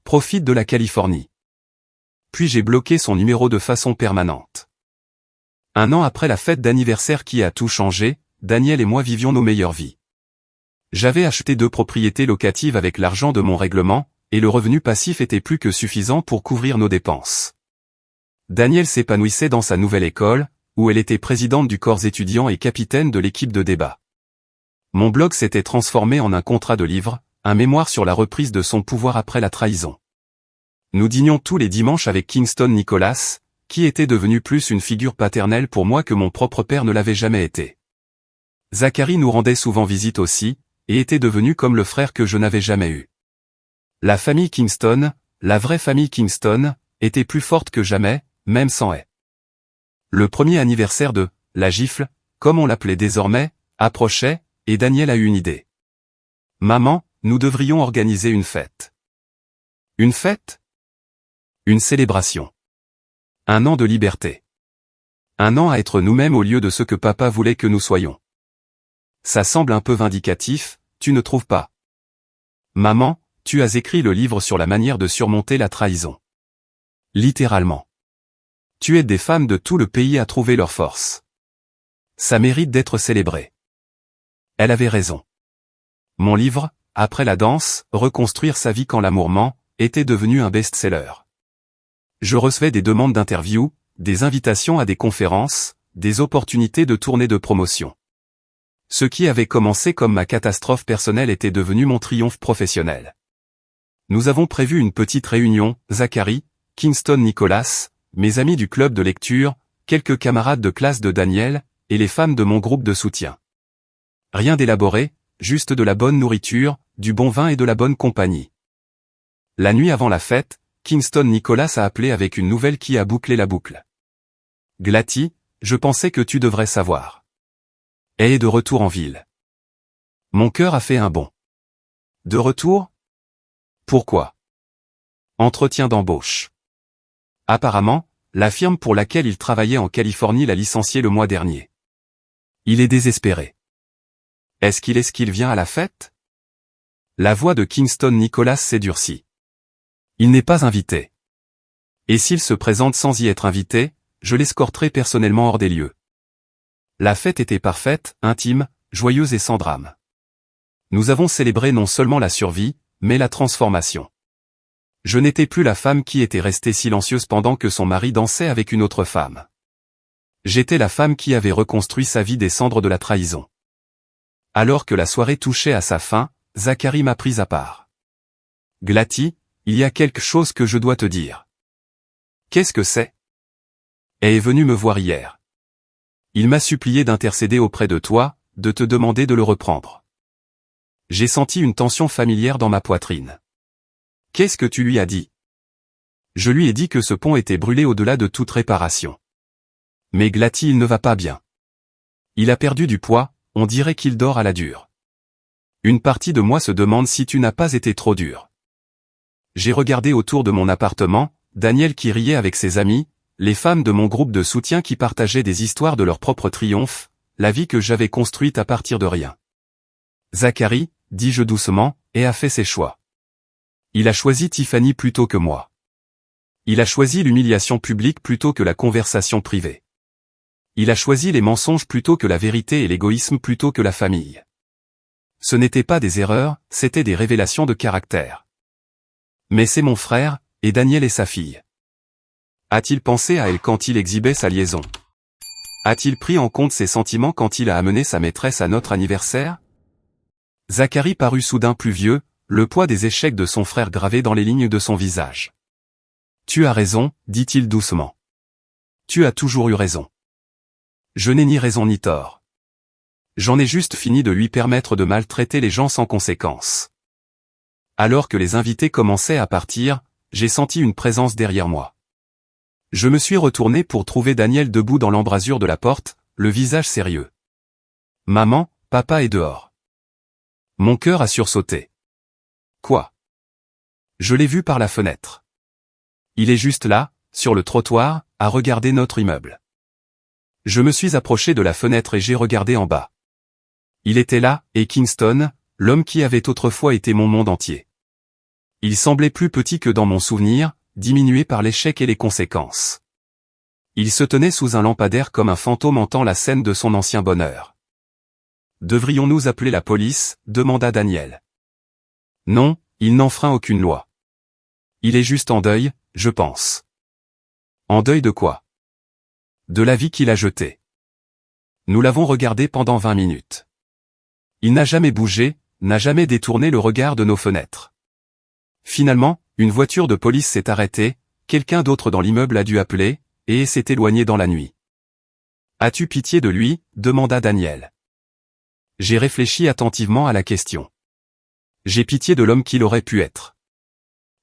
Profite de la Californie. Puis j'ai bloqué son numéro de façon permanente. Un an après la fête d'anniversaire qui a tout changé, Daniel et moi vivions nos meilleures vies. J'avais acheté 2 propriétés locatives avec l'argent de mon règlement, et le revenu passif était plus que suffisant pour couvrir nos dépenses. Daniel s'épanouissait dans sa nouvelle école, où elle était présidente du corps étudiant et capitaine de l'équipe de débat. Mon blog s'était transformé en un contrat de livre, un mémoire sur la reprise de son pouvoir après la trahison. Nous dînions tous les dimanches avec Kingston Nicholas, qui était devenu plus une figure paternelle pour moi que mon propre père ne l'avait jamais été. Zachary nous rendait souvent visite aussi, et était devenu comme le frère que je n'avais jamais eu. La famille Kingston, la vraie famille Kingston, était plus forte que jamais, même sans Hay. Le premier anniversaire de « la gifle », comme on l'appelait désormais, approchait, et Daniel a eu une idée. « Maman, nous devrions organiser une fête. » Une fête ? Une célébration. Un an de liberté. Un an à être nous-mêmes au lieu de ce que papa voulait que nous soyons. Ça semble un peu vindicatif, tu ne trouves pas? Maman, tu as écrit le livre sur la manière de surmonter la trahison. Littéralement. Tu aides des femmes de tout le pays à trouver leur force. Ça mérite d'être célébré. Elle avait raison. Mon livre, Après la danse, reconstruire sa vie quand l'amour ment, était devenu un best-seller. Je recevais des demandes d'interviews, des invitations à des conférences, des opportunités de tournées de promotion. Ce qui avait commencé comme ma catastrophe personnelle était devenu mon triomphe professionnel. Nous avons prévu une petite réunion, Zachary, Kingston Nicholas, mes amis du club de lecture, quelques camarades de classe de Daniel, et les femmes de mon groupe de soutien. Rien d'élaboré, juste de la bonne nourriture, du bon vin et de la bonne compagnie. La nuit avant la fête, Kingston Nicholas a appelé avec une nouvelle qui a bouclé la boucle. Glatty, je pensais que tu devrais savoir. Hay est de retour en ville. Mon cœur a fait un bond. De retour? Pourquoi? Entretien d'embauche. Apparemment, la firme pour laquelle il travaillait en Californie l'a licencié le mois dernier. Il est désespéré. Est-ce qu'il vient à la fête? La voix de Kingston Nicholas s'est durcie. Il n'est pas invité. Et s'il se présente sans y être invité, je l'escorterai personnellement hors des lieux. La fête était parfaite, intime, joyeuse et sans drame. Nous avons célébré non seulement la survie, mais la transformation. Je n'étais plus la femme qui était restée silencieuse pendant que son mari dansait avec une autre femme. J'étais la femme qui avait reconstruit sa vie des cendres de la trahison. Alors que la soirée touchait à sa fin, Zachary m'a pris à part. Glatty, il y a quelque chose que je dois te dire. Qu'est-ce que c'est? Hay est venu me voir hier. Il m'a supplié d'intercéder auprès de toi, de te demander de le reprendre. J'ai senti une tension familière dans ma poitrine. Qu'est-ce que tu lui as dit? Je lui ai dit que ce pont était brûlé au-delà de toute réparation. Mais Glatty, il ne va pas bien. Il a perdu du poids, on dirait qu'il dort à la dure. Une partie de moi se demande si tu n'as pas été trop dur. J'ai regardé autour de mon appartement, Daniel qui riait avec ses amis, les femmes de mon groupe de soutien qui partageaient des histoires de leur propre triomphe, la vie que j'avais construite à partir de rien. Zachary, dis-je doucement, a fait ses choix. Il a choisi Tiffany plutôt que moi. Il a choisi l'humiliation publique plutôt que la conversation privée. Il a choisi les mensonges plutôt que la vérité et l'égoïsme plutôt que la famille. Ce n'étaient pas des erreurs, c'étaient des révélations de caractère. Mais c'est mon frère, et Daniel est sa fille. A-t-il pensé à elle quand il exhibait sa liaison? A-t-il pris en compte ses sentiments quand il a amené sa maîtresse à notre anniversaire? Zacharie parut soudain plus vieux, le poids des échecs de son frère gravé dans les lignes de son visage. Tu as raison, dit-il doucement. Tu as toujours eu raison. Je n'ai ni raison ni tort. J'en ai juste fini de lui permettre de maltraiter les gens sans conséquence. Alors que les invités commençaient à partir, j'ai senti une présence derrière moi. Je me suis retourné pour trouver Daniel debout dans l'embrasure de la porte, le visage sérieux. Maman, papa est dehors. Mon cœur a sursauté. Quoi? Je l'ai vu par la fenêtre. Il est juste là, sur le trottoir, à regarder notre immeuble. Je me suis approché de la fenêtre et j'ai regardé en bas. Il était là, et Kingston, l'homme qui avait autrefois été mon monde entier. Il semblait plus petit que dans mon souvenir, diminué par l'échec et les conséquences. Il se tenait sous un lampadaire comme un fantôme hantant la scène de son ancien bonheur. Devrions-nous appeler la police? Demanda Daniel. Non, il n'enfreint aucune loi. Il est juste en deuil, je pense. En deuil de quoi? De la vie qu'il a jetée. Nous l'avons regardé pendant 20 minutes. Il n'a jamais bougé, n'a jamais détourné le regard de nos fenêtres. Finalement, une voiture de police s'est arrêtée, quelqu'un d'autre dans l'immeuble a dû appeler, et s'est éloigné dans la nuit. As-tu pitié de lui? Demanda Daniel. J'ai réfléchi attentivement à la question. J'ai pitié de l'homme qu'il aurait pu être.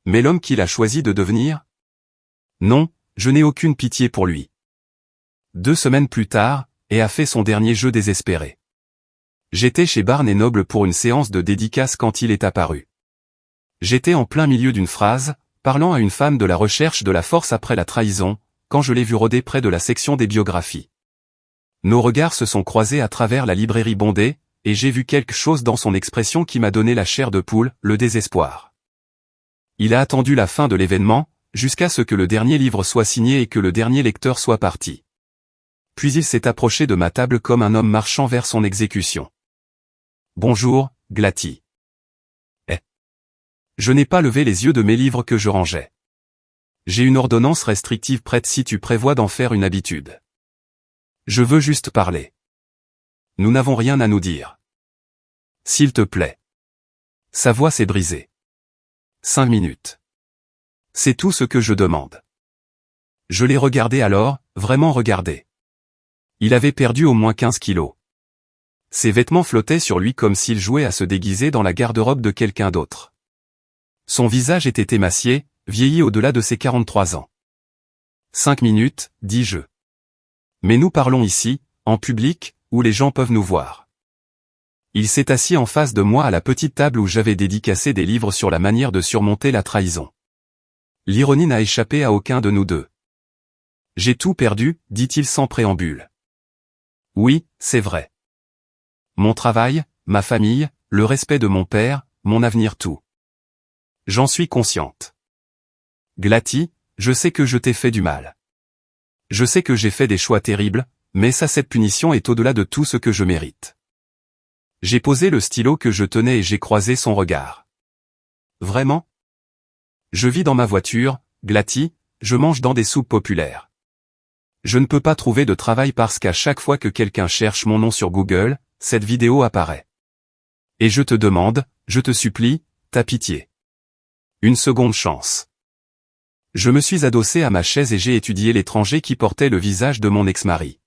Mais l'homme qu'il a choisi de devenir? Non, je n'ai aucune pitié pour lui. 2 semaines plus tard, et a fait son dernier jeu désespéré. J'étais chez Barnes & Noble pour une séance de dédicace quand il est apparu. J'étais en plein milieu d'une phrase, parlant à une femme de la recherche de la force après la trahison, quand je l'ai vu rôder près de la section des biographies. Nos regards se sont croisés à travers la librairie bondée, et j'ai vu quelque chose dans son expression qui m'a donné la chair de poule, le désespoir. Il a attendu la fin de l'événement, jusqu'à ce que le dernier livre soit signé et que le dernier lecteur soit parti. Puis il s'est approché de ma table comme un homme marchant vers son exécution. Bonjour, Glatty. Je n'ai pas levé les yeux de mes livres que je rangeais. J'ai une ordonnance restrictive prête si tu prévois d'en faire une habitude. Je veux juste parler. Nous n'avons rien à nous dire. S'il te plaît. Sa voix s'est brisée. 5 minutes. C'est tout ce que je demande. Je l'ai regardé alors, vraiment regardé. Il avait perdu au moins 15 kilos. Ses vêtements flottaient sur lui comme s'il jouait à se déguiser dans la garde-robe de quelqu'un d'autre. Son visage était émacié, vieilli au-delà de ses 43 ans. 5 minutes, dis-je. Mais nous parlons ici, en public, où les gens peuvent nous voir. Il s'est assis en face de moi à la petite table où j'avais dédicacé des livres sur la manière de surmonter la trahison. L'ironie n'a échappé à aucun de nous deux. J'ai tout perdu, dit-il sans préambule. Oui, c'est vrai. Mon travail, ma famille, le respect de mon père, mon avenir, tout. J'en suis consciente. Glatty, je sais que je t'ai fait du mal. Je sais que j'ai fait des choix terribles, mais cette punition est au-delà de tout ce que je mérite. J'ai posé le stylo que je tenais et j'ai croisé son regard. Vraiment? Je vis dans ma voiture, Glatty, je mange dans des soupes populaires. Je ne peux pas trouver de travail parce qu'à chaque fois que quelqu'un cherche mon nom sur Google, cette vidéo apparaît. Et je te demande, je te supplie, ta pitié. Une seconde chance. Je me suis adossé à ma chaise et j'ai étudié l'étranger qui portait le visage de mon ex-mari.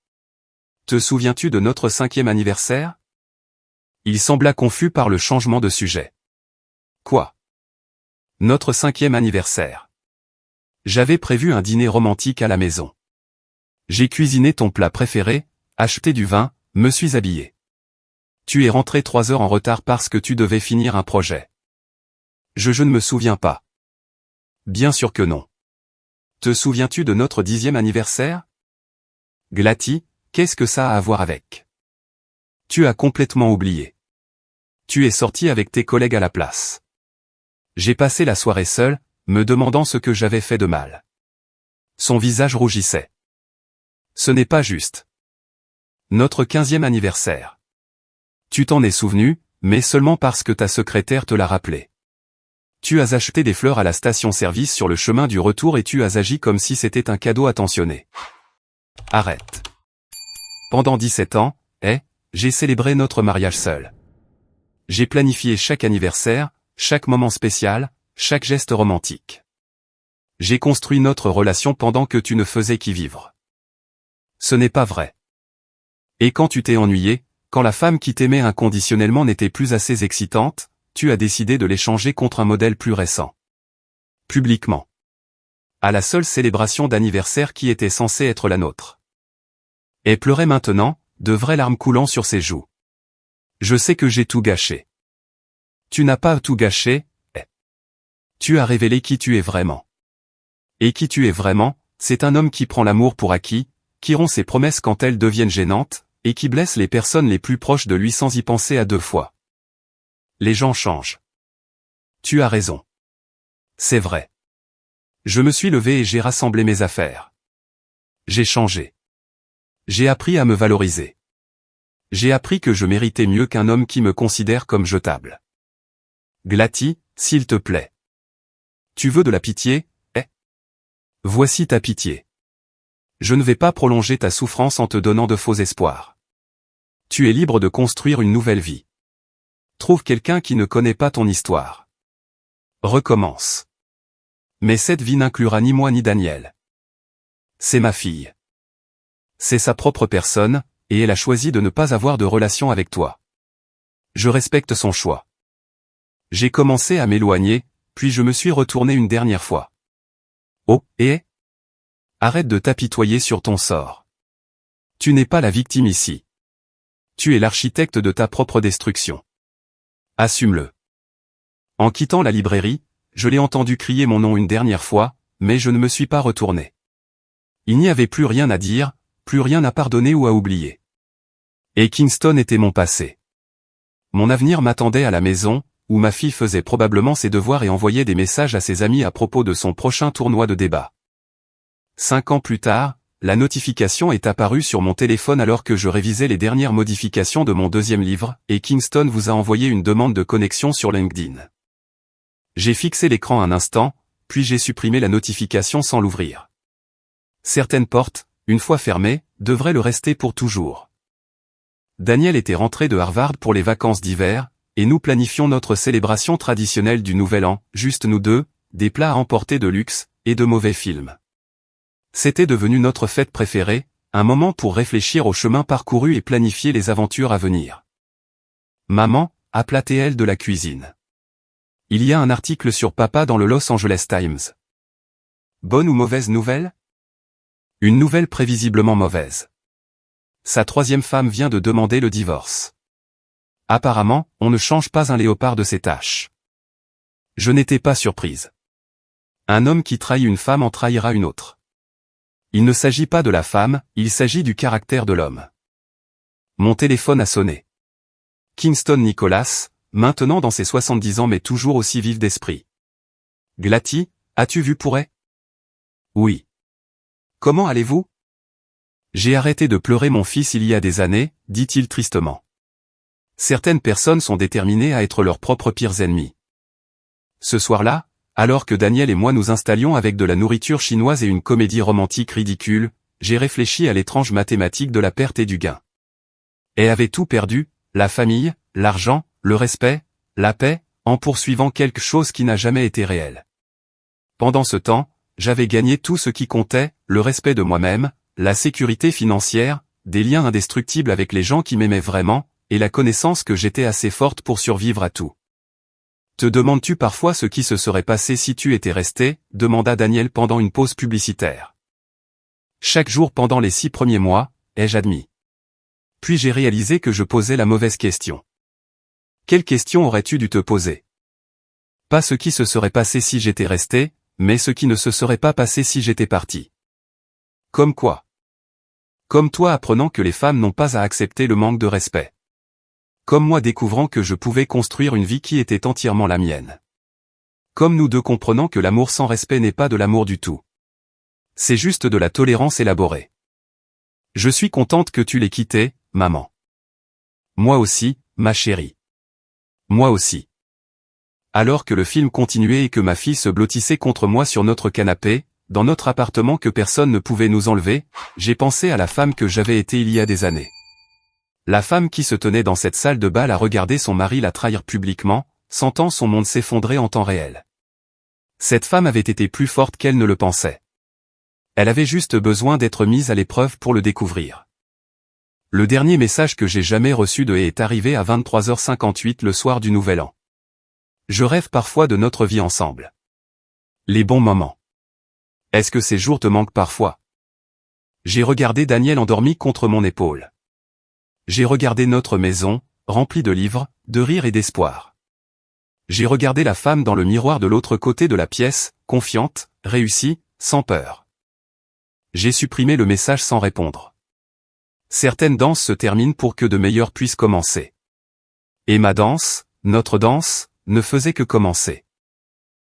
Te souviens-tu de notre 5e anniversaire? Il sembla confus par le changement de sujet. Quoi? Notre 5e anniversaire. J'avais prévu un dîner romantique à la maison. J'ai cuisiné ton plat préféré, acheté du vin, me suis habillé. Tu es rentré 3 heures en retard parce que tu devais finir un projet. Je ne me souviens pas. Bien sûr que non. Te souviens-tu de notre 10e anniversaire? Glatty, qu'est-ce que ça a à voir avec? Tu as complètement oublié. Tu es sorti avec tes collègues à la place. J'ai passé la soirée seul, me demandant ce que j'avais fait de mal. Son visage rougissait. Ce n'est pas juste. Notre 15e anniversaire. Tu t'en es souvenu, mais seulement parce que ta secrétaire te l'a rappelé. Tu as acheté des fleurs à la station-service sur le chemin du retour et tu as agi comme si c'était un cadeau attentionné. Arrête. Pendant 17 ans, j'ai célébré notre mariage seul. J'ai planifié chaque anniversaire, chaque moment spécial, chaque geste romantique. J'ai construit notre relation pendant que tu ne faisais qu'y vivre. Ce n'est pas vrai. Et quand tu t'es ennuyé, quand la femme qui t'aimait inconditionnellement n'était plus assez excitante, tu as décidé de l'échanger contre un modèle plus récent. Publiquement. À la seule célébration d'anniversaire qui était censée être la nôtre. Elle pleurait maintenant, de vraies larmes coulant sur ses joues. Je sais que j'ai tout gâché. Tu n'as pas tout gâché, Tu as révélé qui tu es vraiment. Et qui tu es vraiment, c'est un homme qui prend l'amour pour acquis, qui rompt ses promesses quand elles deviennent gênantes, et qui blesse les personnes les plus proches de lui sans y penser à deux fois. Les gens changent. Tu as raison. C'est vrai. Je me suis levé et j'ai rassemblé mes affaires. J'ai changé. J'ai appris à me valoriser. J'ai appris que je méritais mieux qu'un homme qui me considère comme jetable. Glatty, s'il te plaît. Tu veux de la pitié, Voici ta pitié. Je ne vais pas prolonger ta souffrance en te donnant de faux espoirs. Tu es libre de construire une nouvelle vie. Trouve quelqu'un qui ne connaît pas ton histoire. Recommence. Mais cette vie n'inclura ni moi ni Daniel. C'est ma fille. C'est sa propre personne, et elle a choisi de ne pas avoir de relation avec toi. Je respecte son choix. J'ai commencé à m'éloigner, puis je me suis retourné une dernière fois. Oh, arrête de t'apitoyer sur ton sort. Tu n'es pas la victime ici. Tu es l'architecte de ta propre destruction. Assume-le. En quittant la librairie, je l'ai entendu crier mon nom une dernière fois, mais je ne me suis pas retourné. Il n'y avait plus rien à dire, plus rien à pardonner ou à oublier. Et Kingston était mon passé. Mon avenir m'attendait à la maison, où ma fille faisait probablement ses devoirs et envoyait des messages à ses amis à propos de son prochain tournoi de débat. 5 ans plus tard, la notification est apparue sur mon téléphone alors que je révisais les dernières modifications de mon deuxième livre, et Kingston vous a envoyé une demande de connexion sur LinkedIn. J'ai fixé l'écran un instant, puis j'ai supprimé la notification sans l'ouvrir. Certaines portes, une fois fermées, devraient le rester pour toujours. Daniel était rentré de Harvard pour les vacances d'hiver, et nous planifions notre célébration traditionnelle du Nouvel An, juste nous deux, des plats à emporter de luxe, et de mauvais films. C'était devenu notre fête préférée, un moment pour réfléchir au chemin parcouru et planifier les aventures à venir. Maman, appela TL de la cuisine. Il y a un article sur papa dans le Los Angeles Times. Bonne ou mauvaise nouvelle? Une nouvelle prévisiblement mauvaise. Sa troisième femme vient de demander le divorce. Apparemment, on ne change pas un léopard de ses taches. Je n'étais pas surprise. Un homme qui trahit une femme en trahira une autre. Il ne s'agit pas de la femme, il s'agit du caractère de l'homme. Mon téléphone a sonné. Kingston Nicholas, maintenant dans ses 70 ans mais toujours aussi vif d'esprit. Glatty, as-tu vu Pourret? Oui. Comment allez-vous? J'ai arrêté de pleurer mon fils il y a des années, dit-il tristement. Certaines personnes sont déterminées à être leurs propres pires ennemis. Ce soir-là, alors que Daniel et moi nous installions avec de la nourriture chinoise et une comédie romantique ridicule, j'ai réfléchi à l'étrange mathématique de la perte et du gain. Elle avait tout perdu, la famille, l'argent, le respect, la paix, en poursuivant quelque chose qui n'a jamais été réel. Pendant ce temps, j'avais gagné tout ce qui comptait, le respect de moi-même, la sécurité financière, des liens indestructibles avec les gens qui m'aimaient vraiment, et la connaissance que j'étais assez forte pour survivre à tout. Te demandes-tu parfois ce qui se serait passé si tu étais resté, demanda Daniel pendant une pause publicitaire. Chaque jour pendant les 6 premiers mois, ai-je admis. Puis j'ai réalisé que je posais la mauvaise question. Quelle question aurais-tu dû te poser? Pas ce qui se serait passé si j'étais resté, mais ce qui ne se serait pas passé si j'étais parti. Comme quoi? Comme toi apprenant que les femmes n'ont pas à accepter le manque de respect. Comme moi découvrant que je pouvais construire une vie qui était entièrement la mienne. Comme nous deux comprenant que l'amour sans respect n'est pas de l'amour du tout. C'est juste de la tolérance élaborée. Je suis contente que tu l'aies quitté, maman. Moi aussi, ma chérie. Moi aussi. Alors que le film continuait et que ma fille se blottissait contre moi sur notre canapé, dans notre appartement que personne ne pouvait nous enlever, j'ai pensé à la femme que j'avais été il y a des années. La femme qui se tenait dans cette salle de bal à regarder son mari la trahir publiquement, sentant son monde s'effondrer en temps réel. Cette femme avait été plus forte qu'elle ne le pensait. Elle avait juste besoin d'être mise à l'épreuve pour le découvrir. Le dernier message que j'ai jamais reçu de est arrivé à 23h58 le soir du Nouvel An. Je rêve parfois de notre vie ensemble. Les bons moments. Est-ce que ces jours te manquent parfois? J'ai regardé Daniel endormi contre mon épaule. J'ai regardé notre maison, remplie de livres, de rire et d'espoir. J'ai regardé la femme dans le miroir de l'autre côté de la pièce, confiante, réussie, sans peur. J'ai supprimé le message sans répondre. Certaines danses se terminent pour que de meilleures puissent commencer. Et ma danse, notre danse, ne faisait que commencer.